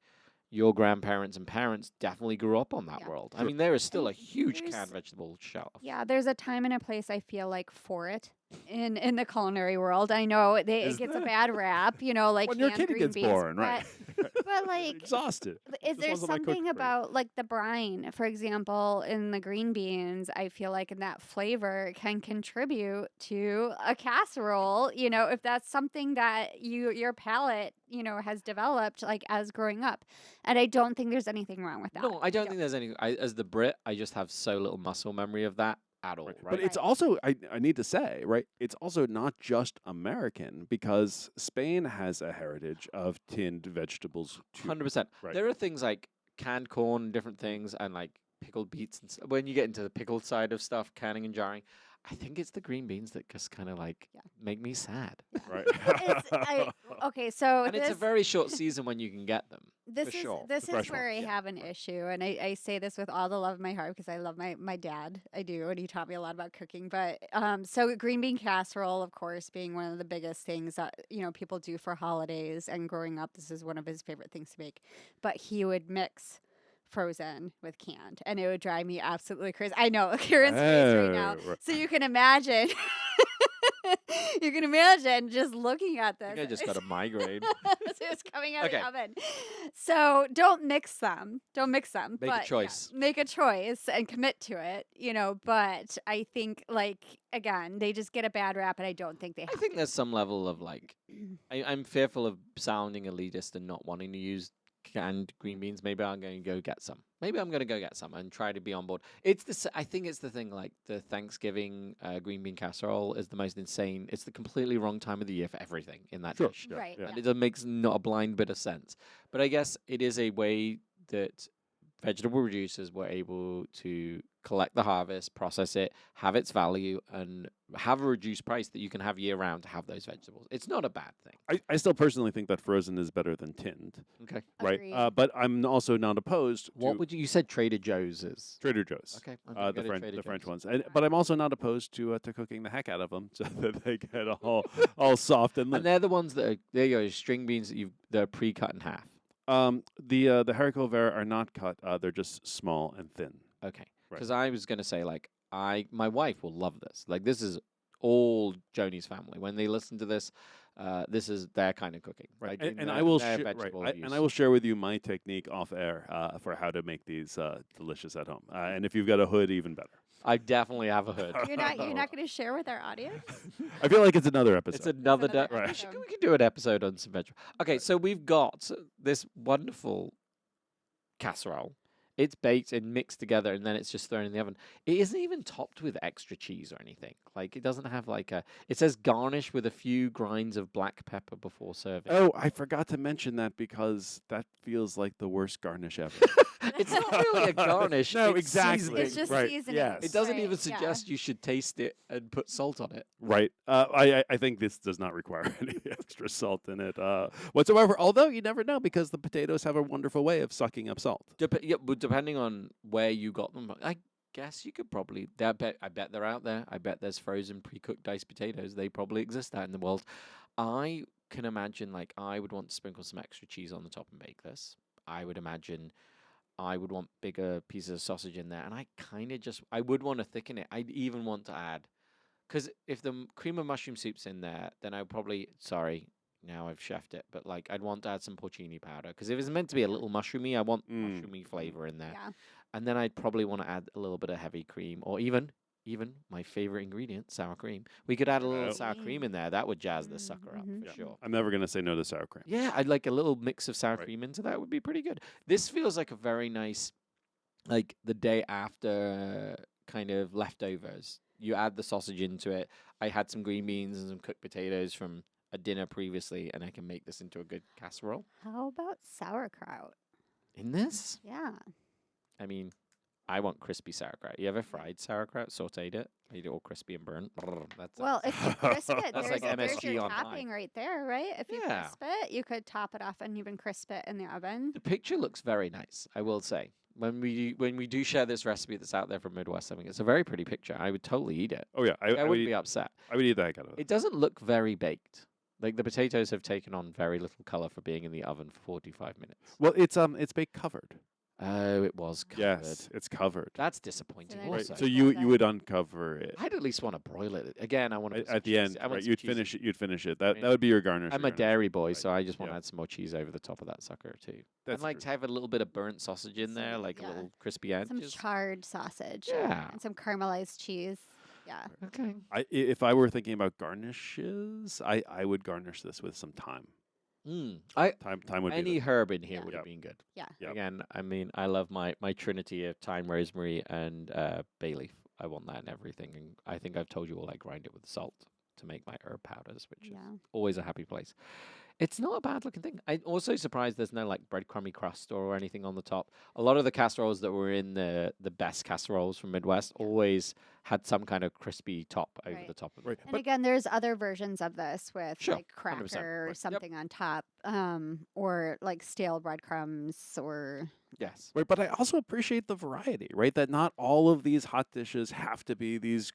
your grandparents and parents definitely grew up on that Yeah. world. I Sure. mean, there is still a And huge there's- canned vegetable shelf. Yeah, there's a time and a place I feel like for it in the culinary world. I know it Is gets a there? bad rap, like When your canned kid green gets beans, born, right? But like, Exhausted. is Just there wasn't my cook something for you. about like the brine, for example, in the green beans? I feel like in that flavor can contribute to a casserole. If that's something that your palate has developed like as growing up, and I don't think there's anything wrong with that. No, I don't think there's any. As the Brit, I just have so little muscle memory of that at all. Right? But it's Right. also, I need to say, right, it's also not just American, because Spain has a heritage of tinned vegetables too. 100%. Right. There are things like canned corn, and different things, and like pickled beets. And when you get into the pickled side of stuff, canning and jarring, I think it's the green beans that just kind of like Yeah. make me sad. Right. Okay, so And it's a very short season when you can get them. This for is sure. this The fresh is where I ones, yeah. have an issue, and I say this with all the love of my heart because I love my dad. I do, and he taught me a lot about cooking. But so green bean casserole, of course, being one of the biggest things that people do for holidays. And growing up, this is one of his favorite things to make. But he would mix frozen with canned, and it would drive me absolutely crazy. I know Kieron's face right now, Oh, right. so you can imagine. You can imagine just looking at I this. think I just got a migraine. It's coming out Okay. of the oven. So don't mix them. Don't mix them. Make a but, yeah, choice. make a choice and commit to it. But I think again, they just get a bad rap, and I don't think they have. I think there's some level of like, I'm fearful of sounding elitist and not wanting to use canned green beans. Maybe I'm going to go get some. Maybe I'm going to go get some and try to be on board. I think it's the thing, like the Thanksgiving green bean casserole is the most insane. It's the completely wrong time of the year for everything in that Sure. dish. Yeah, Right. yeah. And it makes not a blind bit of sense. But I guess it is a way that vegetable producers were able to collect the harvest, process it, have its value, and have a reduced price that you can have year round to have those vegetables. It's not a bad thing. I still personally think that frozen is better than tinned, Okay. right? Agreed. But I'm also not opposed What to would you said Trader Joe's is? Trader Joe's. Okay. I'm gonna go to Trader The French Joe's. ones, but I'm also not opposed to cooking the heck out of them so that they get all soft and And limp. they're the ones that are, there you go, string beans that are pre-cut in half. The haricot vert are not cut; they're just small and thin. Okay. Right. Because I was going to say, like, my wife will love this. Like, this is all Joni's family. When they listen to this, this is their kind of cooking. Right, Like, and their- I will their and vegetable I use. will share with you my technique off air for how to make these delicious at home. And if you've got a hood, even better. I definitely have a hood. You're not going to share with our audience? I feel like it's another episode. It's another another day. Right. episode. We could do an episode on some vegetable. Okay, so we've got this wonderful casserole. It's baked and mixed together, and then it's just thrown in the oven. It isn't even topped with extra cheese or anything. Like, it doesn't have like a. It says garnish with a few grinds of black pepper before serving. Oh, I forgot to mention that because that feels like the worst garnish ever. It's not really a garnish. No, it's exactly. seasoning. It's just Right, seasoning. yes. It doesn't Right, even yeah. suggest you should taste it and put salt on it. Right. I think this does not require any extra salt in it whatsoever. Although you never know because the potatoes have a wonderful way of sucking up salt. Yeah, but depending on where you got them, I guess you could probably. I bet they're out there. I bet there's frozen, pre-cooked diced potatoes. They probably exist out in the world. I can imagine, like, I would want to sprinkle some extra cheese on the top and bake this. I would imagine I would want bigger pieces of sausage in there, and I kind of I would want to thicken it. I'd even want to add, because if the cream of mushroom soup's in there, then I would probably, sorry, now I've chefed it, but like I'd want to add some porcini powder because if it's meant to be a little mushroomy, I want mushroomy flavor in there. Yeah. And then I'd probably want to add a little bit of heavy cream, or even my favorite ingredient, sour cream. We could add a little sour cream in there. That would jazz this sucker up for sure. I'm never going to say no to sour cream. Yeah, I'd like a little mix of sour cream into that. Would be pretty good. This feels like a very nice, like the day after kind of leftovers. You add the sausage into it. I had some green beans and some cooked potatoes from a dinner previously, and I can make this into a good casserole. How about sauerkraut? In this? Yeah. I mean, I want crispy sauerkraut. You ever fried sauerkraut, sauteed it, made it all crispy and burnt? That's Well, if you crisp it, That's there's, like there's MSG your on topping high. right there, right? If you Yeah. crisp it, you could top it off and even crisp it in the oven. the picture looks very nice, I will say. When we do share this recipe that's out there from Midwest, I think it's a very pretty picture. I would totally eat it. Oh yeah, I wouldn't be upset. I would eat the heck out of it. It doesn't look very baked. Like the potatoes have taken on very little color for being in the oven for 45 minutes. Well, it's baked covered. Oh, it was covered. Yes, it's covered. That's disappointing. there's Right. Also, So you would uncover it I'd at least want to broil it again. I want to at the end. Right, you'd finish it. You'd finish it. That mean, that would be your garnish. I'm your a dairy garnish. boy, Right. so I just want to Yeah. add some more cheese over the top of that sucker too. That's I'd like true. to have a little bit of burnt sausage in there, Some- like a yeah. little crispy edge. Some charred sausage. Yeah. And some caramelized cheese. Yeah. Okay. If I were thinking about garnishes, I would garnish this with some thyme. I Time would any be herb in here Yeah. would Yep. have been good. Yeah. Yep. Again, I mean, I love my trinity of thyme, rosemary, and bay leaf. I want that in everything, and I think I've told you all I grind it with salt to make my herb powders, which is Yeah. always a happy place. It's not a bad looking thing. I'm also surprised there's no like breadcrumby crust or anything on the top. A lot of the casseroles that were in the best casseroles from Midwest always had some kind of crispy top over Right. the top of right. it. And again, there's other versions of this with Sure, like 100%, cracker or right. Yep. something on top, or like stale breadcrumbs or Yes. Right, but I also appreciate the variety, right? That not all of these hot dishes have to be these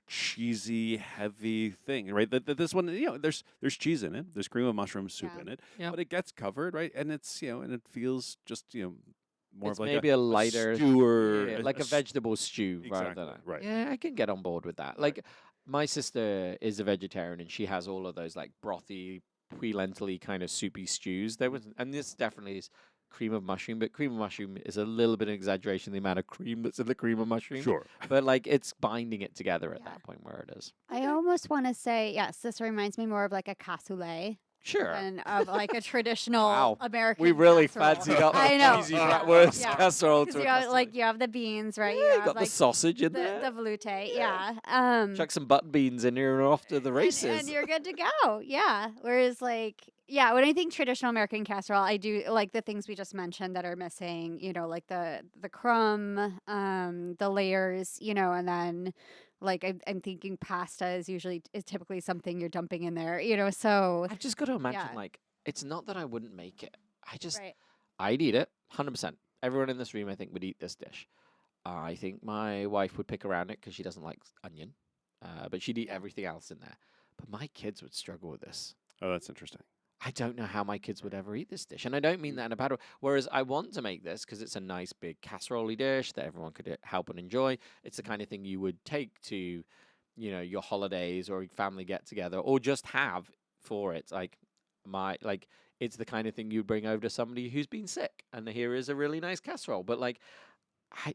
cheesy, heavy thing, right? That this one, there's cheese in it, there's cream of mushroom soup Yeah. in it, Yep. but it gets covered, right? And it's and it feels just more It's of like maybe a lighter stew or yeah, like a vegetable stew rather Exactly, than a, right. Yeah, I can get on board with that. Like my sister is a vegetarian and she has all of those like brothy, pre-lentil-y kind of soupy stews. There was, and this definitely is cream of mushroom, but cream of mushroom is a little bit of exaggeration the amount of cream that's in the cream of mushroom. Sure. But like it's binding it together at Yeah. that point where it is. I almost want to say, yes, this reminds me more of like a cassoulet Sure. than of like a traditional Wow. American We really casserole. fancied up I the know. cheesy Yeah. bratwurst Yeah. casserole 'Cause to a you have, like casserole. you have the beans, right? Yeah, you you have got like the sausage in the there. velouté, yeah. Chuck some butt beans in here and off to the races. And you're good to go. Yeah. Whereas like when I think traditional American casserole, I do like the things we just mentioned that are missing, like the crumb, the layers, and then like I'm thinking pasta is typically something you're dumping in there, so I've just got to imagine, Yeah. like, it's not that I wouldn't make it. right. I'd eat it, 100%. Everyone in this room, I think, would eat this dish. I think my wife would pick around it because she doesn't like onion, but she'd eat everything else in there. But my kids would struggle with this. Oh, that's interesting. I don't know how my kids would ever eat this dish. And I don't mean that in a bad way. Whereas I want to make this because it's a nice big casserole dish that everyone could help and enjoy. It's the kind of thing you would take to, your holidays or family get together or just have for it. It's the kind of thing you'd bring over to somebody who's been sick. And here is a really nice casserole. But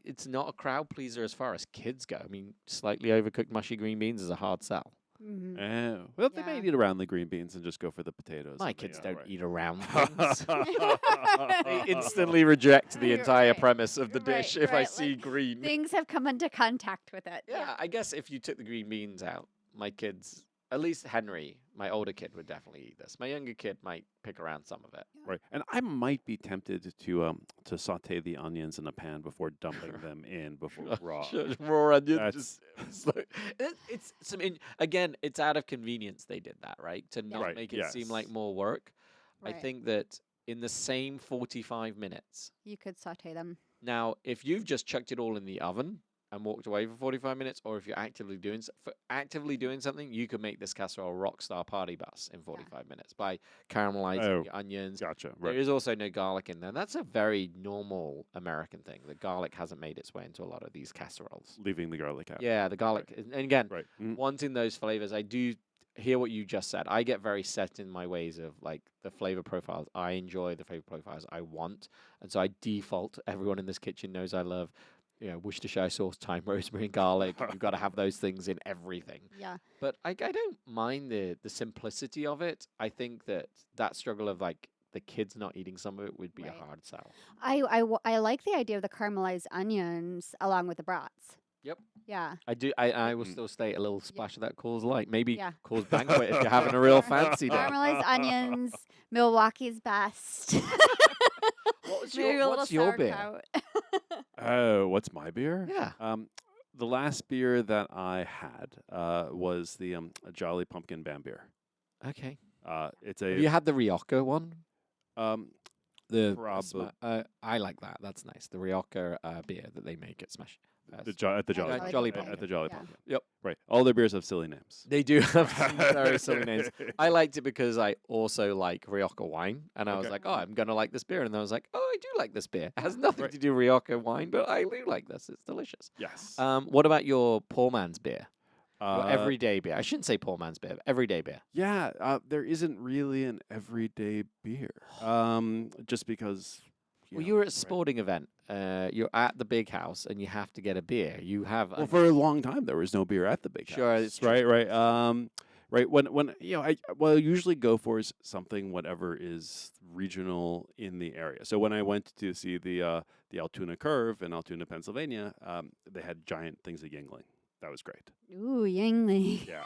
it's not a crowd pleaser as far as kids go. I mean, slightly overcooked mushy green beans is a hard sell. Mhm. Oh, well, they may Yeah. eat around the green beans and just go for the potatoes. My and the, kids don't right. eat around things. They They instantly reject the You're entire right. premise of the Right, dish if I right, see like, green. Things have come into contact with it. Yeah, I guess if you took the green beans out, my kids, at least Henry, my older kid, would definitely eat this. My younger kid might pick around some of it. Right, and I might be tempted to saute the onions in a pan before dumping them in before raw. Raw onion. That's- It's some again. It's out of convenience they did that, right? To not Right, make it seem like yes. more work. I Right. think that in the same 45 minutes. You could saute them. Now, if you've just chucked it all in the oven and walked away for 45 minutes, or if you're actively doing something, you could make this casserole a rock star party bus in 45 minutes by caramelizing Oh, the onions. Gotcha. There Right. is also no garlic in there. That's a very normal American thing. The garlic hasn't made its way into a lot of these casseroles. Leaving the garlic out. Yeah, the garlic. And again, Right. wanting those flavors, I do. hear what you just said. I get very set in my ways of like the flavor profiles. I enjoy the flavor profiles I want, and so I default. Everyone in this kitchen knows I love, Worcestershire sauce, thyme, rosemary, and garlic. You've got to have those things in everything. Yeah. But I don't mind the simplicity of it. I think that struggle of like the kids not eating some of it would be Right. a hard sell. I like the idea of the caramelized onions along with the brats. Yep. Yeah. I do. I will still stay a little splash of that Coors Light. Maybe Yeah. Coors Banquet if you're having a real fancy day. Caramelized onions, Milwaukee's best. What's Maybe a little what's your beer? sauerkraut. Oh, what's my beer? Yeah. The last beer that I had was the Jolly Pumpkin Bam beer. Okay. It's Have you had the Rioja one? The Prob- I like that. That's nice. The Rioja beer that they make at Smash. at the Jolly Jolly Pumpkin. Pumpkin. At the Jolly Yeah. Pumpkin. Yep. Right. All their beers have silly names. They do have some very silly names. I liked it because I also like Rioja wine, and I was Okay. like, oh, I'm gonna like this beer, and then I was like, oh, I do like this beer. It has nothing Right. to do with Rioja wine, but I do like this. It's delicious. Yes. What about your poor man's beer? Your Uh, everyday beer. I shouldn't say poor man's beer. But everyday beer. Yeah, there isn't really an everyday beer. Just because. Well, you were at a sporting event. You're at the big house, and you have to get a beer. You have Well, for a long time there was no beer at the big Sure, house. it's true. Right. Right. When I usually go for is something whatever is regional in the area. So when I went to see the Altoona Curve in Altoona, Pennsylvania, they had giant things of Yingling. That was great. Ooh, Yingling. Yeah.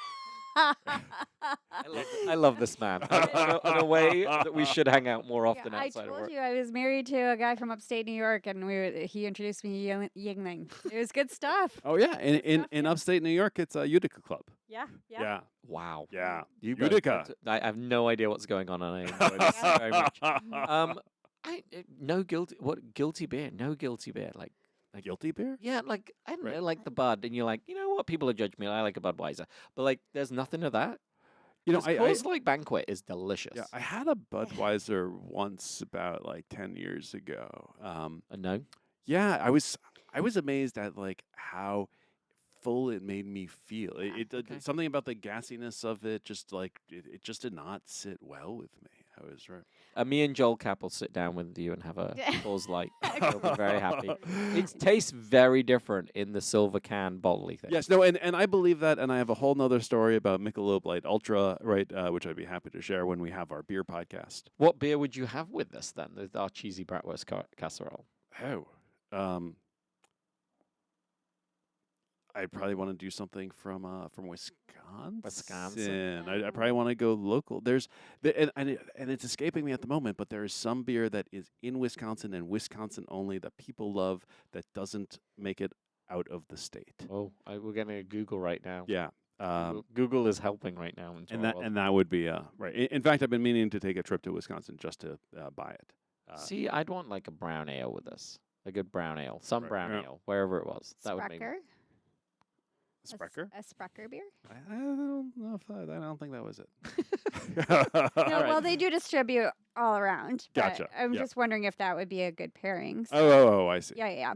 I love this man. In a way that we should hang out more often I outside of told work. you I was married to a guy from upstate New York, and he introduced me to Yingling. It was good stuff. Oh yeah. In stuff, in yeah. upstate New York, it's a Utica Club. Yeah. Yeah. Wow. Yeah. You both Utica. got to- I have no idea what's going on, and I enjoy this very much. No guilty. What guilty beer? No guilty beer. Like Guilty beer? yeah, like I don't Right. know, like the Bud, and you're like, you know what? People are judging me. I like a Budweiser, but like, there's nothing of that. You know, 'Cause I Coors Light Banquet is delicious. yeah, I had a Budweiser once about like 10 years ago. No. Yeah, I was amazed at like how full it made me feel. Okay. Something about the gassiness of it, just like it just did not sit well with me. I was right. Me and Joel Cap will sit down with you and have a Coors Light. He'll be very happy. It tastes very different in the silver can bottly thing. Yes, no, and I believe that, and I have a whole nother story about Michelob Light Ultra, right, which I'd be happy to share when we have our beer podcast. What beer would you have with this then? With our cheesy bratwurst casserole. Oh, I'd probably want to do something from Wisconsin. Wisconsin. I probably want to go local. And it's escaping me at the moment, but there is some beer that is in Wisconsin and Wisconsin only that people love that doesn't make it out of the state. Oh, we're getting a Google right now. Yeah. Google is helping right now. And that would be right. In fact, I've been meaning to take a trip to Wisconsin just to buy it. See, I'd want like a brown ale with this. A good brown ale. Some Right, brown yeah. ale, wherever it was. That would make Sprecher? Sprecher? A Sprecher beer? I don't know if I don't think that was it. No, right. well, they do distribute all around. But Gotcha, I'm yeah. just wondering if that would be a good pairing. So- Oh, I see. Yeah.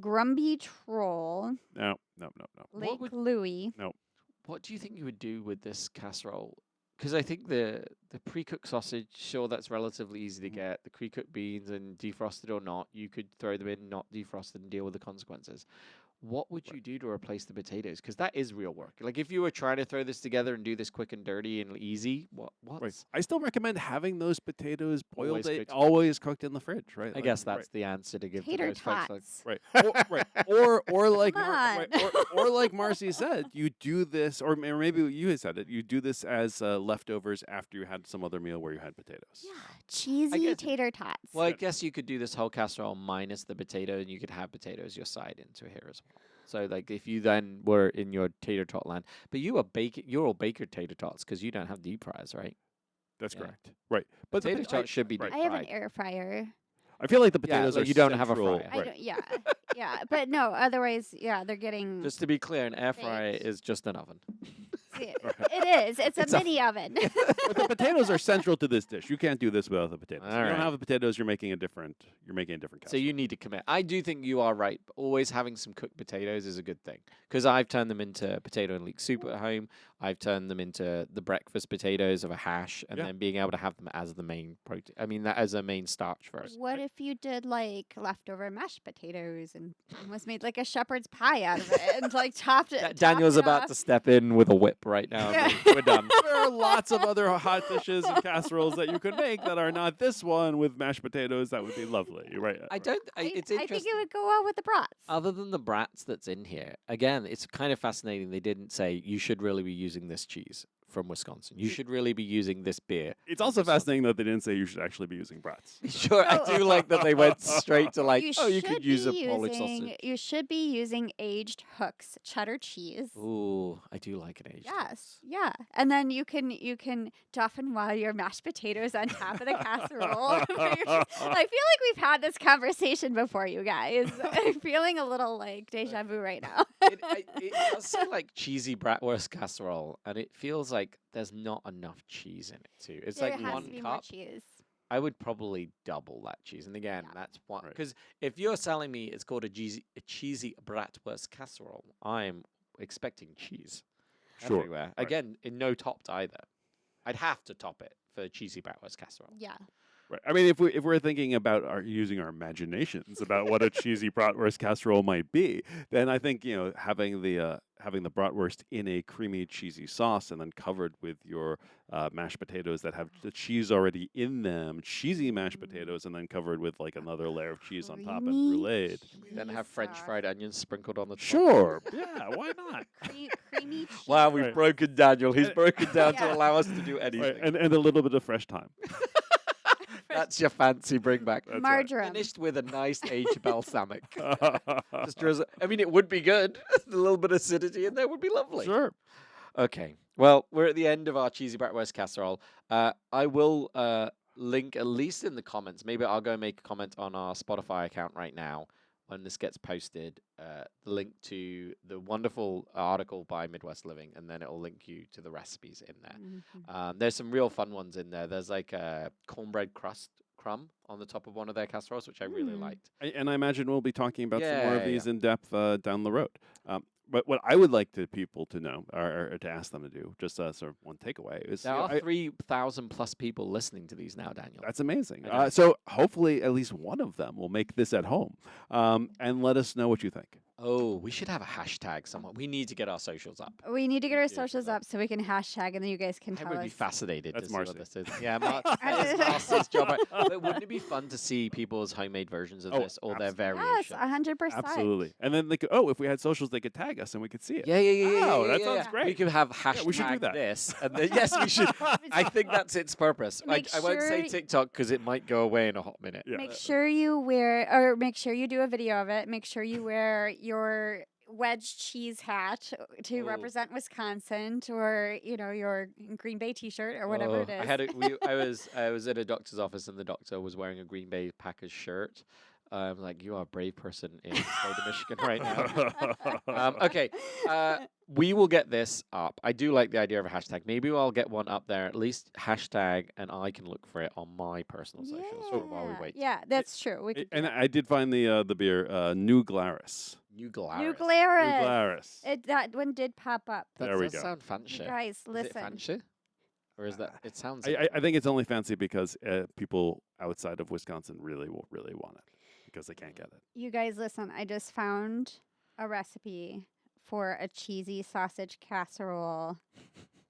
Grumby Troll, No. Lake would- Louie. What do you think you would do with this casserole? Because I think the pre-cooked sausage, sure, that's relatively easy to get. The pre-cooked beans and defrosted or not, you could throw them in, not defrosted, and deal with the consequences. What would you do to replace the potatoes? Because that is real work. Like if you were trying to throw this together and do this quick and dirty and easy, what? Right. I still recommend having those potatoes boiled, Always cooked. always cooked in the fridge, right? I guess that's the answer to give to Tater those folks. Like, tots. right. Or like Come right, on. or like Marcy said, you do this, or maybe you had said it. You do this as leftovers after you had some other meal where you had potatoes. Yeah, cheesy guess- tater tots. well, I guess you could do this whole casserole minus the potato, and you could have potatoes your side into here as well. So, like, if you then were in your tater tot land, but you're all baker tater tots because you don't have deep fries, right? That's Yeah. correct. Right. But the Tater pot- tots should be right. deep I have an fried. air fryer. I feel like the Yeah, potatoes like are you don't have a central- fryer. I Right. don't, yeah, but no. Otherwise, yeah, they're getting. Just to be clear, an air fryer Baked. is just an oven. It is. It's a mini oven. But the potatoes are central to this dish. You can't do this without the potatoes. All If you right. don't have the potatoes, you're making a different casserole. So you need to commit. I do think you are right. But always having some cooked potatoes is a good thing because I've turned them into potato and leek soup at home. I've turned them into the breakfast potatoes of a hash, and Yeah. then being able to have them as the main protein. I mean, that as a main starch first. What if you did like leftover mashed potatoes and almost made like a shepherd's pie out of it and like topped it? Daniel's topped it about off? to step in with a whip right now. Yeah. We're done. There are lots of other hot dishes and casseroles that you could make that are not this one with mashed potatoes. That would be lovely. You're right. I don't. It's I think interesting. it would go well with the brats. Other than the brats that's in here, again, it's kind of fascinating. They didn't say you should really be using this cheese from Wisconsin. You should really be using this beer. It's also fascinating that they didn't say you should actually be using brats. Sure, I do like that they went straight to like, you you should could use a be Polish using- sausage. You should be using aged Hooks cheddar cheese. Ooh, I do like an aged. Yes, yeah, and then you can toughen while your mashed potatoes on top of the casserole. I feel like we've had this conversation before, you guys. I'm feeling a little like deja vu right now. It does say like cheesy bratwurst casserole, and it feels like there's not enough cheese in it too. It's there like has one to be more cup. cheese. I would probably double that cheese. And again, Yeah. that's one. Right. Because if you're selling me it's called a cheesy bratwurst casserole, I'm expecting cheese Sure. everywhere. Right. Again, in no topped either. I'd have to top it for cheesy bratwurst casserole. Yeah. Right. I mean, if we're thinking about using our imaginations about what a cheesy bratwurst casserole might be, then I think having the bratwurst in a creamy cheesy sauce and then covered with your mashed potatoes that have the cheese already in them, cheesy mashed potatoes, and then covered with like another layer of cheese on top and Creamy bruleed. Then have French fried onions sprinkled on the top. Sure. Yeah. Why not? Creamy cheese. Wow, we've Right. broken Daniel. He's broken down Yeah. to allow us to do Right. anything. And a little bit of fresh thyme. That's your fancy bring back. That's right. Marjoram. Finished with a nice aged balsamic. Just drizzle. I mean, it would be good. A little bit of acidity in there would be lovely. Sure. Okay. Well, we're at the end of our cheesy bratwurst casserole. I will link, at least in the comments, maybe I'll go make a comment on our Spotify account right now when this gets posted, the link to the wonderful article by Midwest Living, and then it'll link you to the recipes in there. Mhm. There's some real fun ones in there. There's like a cornbread crumb on the top of one of their casseroles, which I really Mm. liked. And I imagine we'll be talking about some more Yeah, of these in depth down the road. But what I would like people to know, or to ask them to do, just sort of one takeaway, is There are 3,000 plus people listening to these now, Daniel. that's amazing. I know. So hopefully at least one of them will make this at home and let us know what you think. Oh, we should have a hashtag somewhere. We need to get our socials up. We need to get our Yeah, socials that- up so we can hashtag and then you guys can I tell would be us. fascinated That's to see what Marcy. this is. Yeah, that is Marcy's job. Right? But wouldn't it be fun to see people's homemade versions of Oh, this or their absolutely. Yes, variation? 100%. Absolutely. And then they could, if we had socials, they could tag us and we could see it. Yeah. Oh, that yeah, sounds yeah. great. We could have Yeah, we should do hashtag that. this. And then, yes, we should. I think that's its purpose. Make I won't say sure- TikTok because it might go away in a hot minute. Yeah. Make sure you make sure you do a video of it. Make sure you wear your wedge cheese hat to Oh. represent Wisconsin, or your Green Bay T-shirt or whatever it is. I was at a doctor's office and the doctor was wearing a Green Bay Packers shirt. I'm like, you are a brave person in the state of Michigan right now. Okay, we will get this up. I do like the idea of a hashtag. Maybe I'll get one up there, at least hashtag, and I can look for it on my personal socials while we wait. Yeah, that's true. We could do And that. I did find the beer, New Glarus. New Glarus. New New Glarus. Glarus. That one did pop up. That There we does go. sound You fancy. guys, Is it listen. fancy? Or is that, it sounds I think it's only fancy because people outside of Wisconsin really want it because they can't get it. You guys, listen. I just found a recipe for a cheesy sausage casserole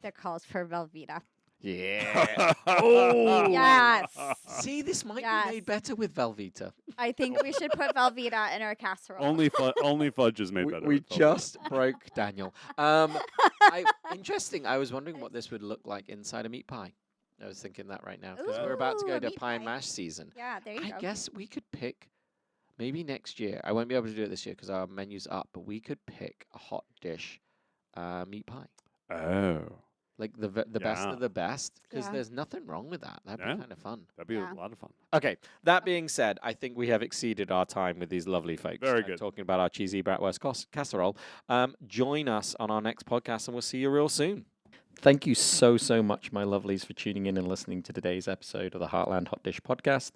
that calls for Velveeta. Yeah. Oh. Yes. See, this might Yes. be made better with Velveeta. I think we should put Velveeta in our casserole. only fudge is made better. We with Velveeta. just broke Daniel. Interesting. I was wondering what this would look like inside a meat pie. I was thinking that right now because we're about to Ooh, go a to meat pie and pie. mash season. Yeah, there you I go. guess we could pick maybe next year. I won't be able to do it this year because our menu's up, but we could pick a hot dish meat pie. Oh, Like the best Yeah. of the best, because Yeah. there's nothing wrong with that. That'd Yeah. be kind of fun. that'd be Yeah. a lot of fun. Okay, that being said, I think we have exceeded our time with these lovely folks. Very good. Talking about our cheesy bratwurst casserole. Join us on our next podcast, and we'll see you real soon. Thank you so much, my lovelies, for tuning in and listening to today's episode of the Heartland Hot Dish podcast.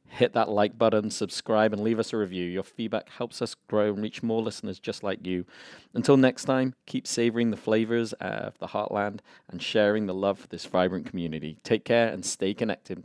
Hit that like button, subscribe, and leave us a review. Your feedback helps us grow and reach more listeners just like you. Until next time, keep savoring the flavors of the Heartland and sharing the love for this vibrant community. Take care and stay connected.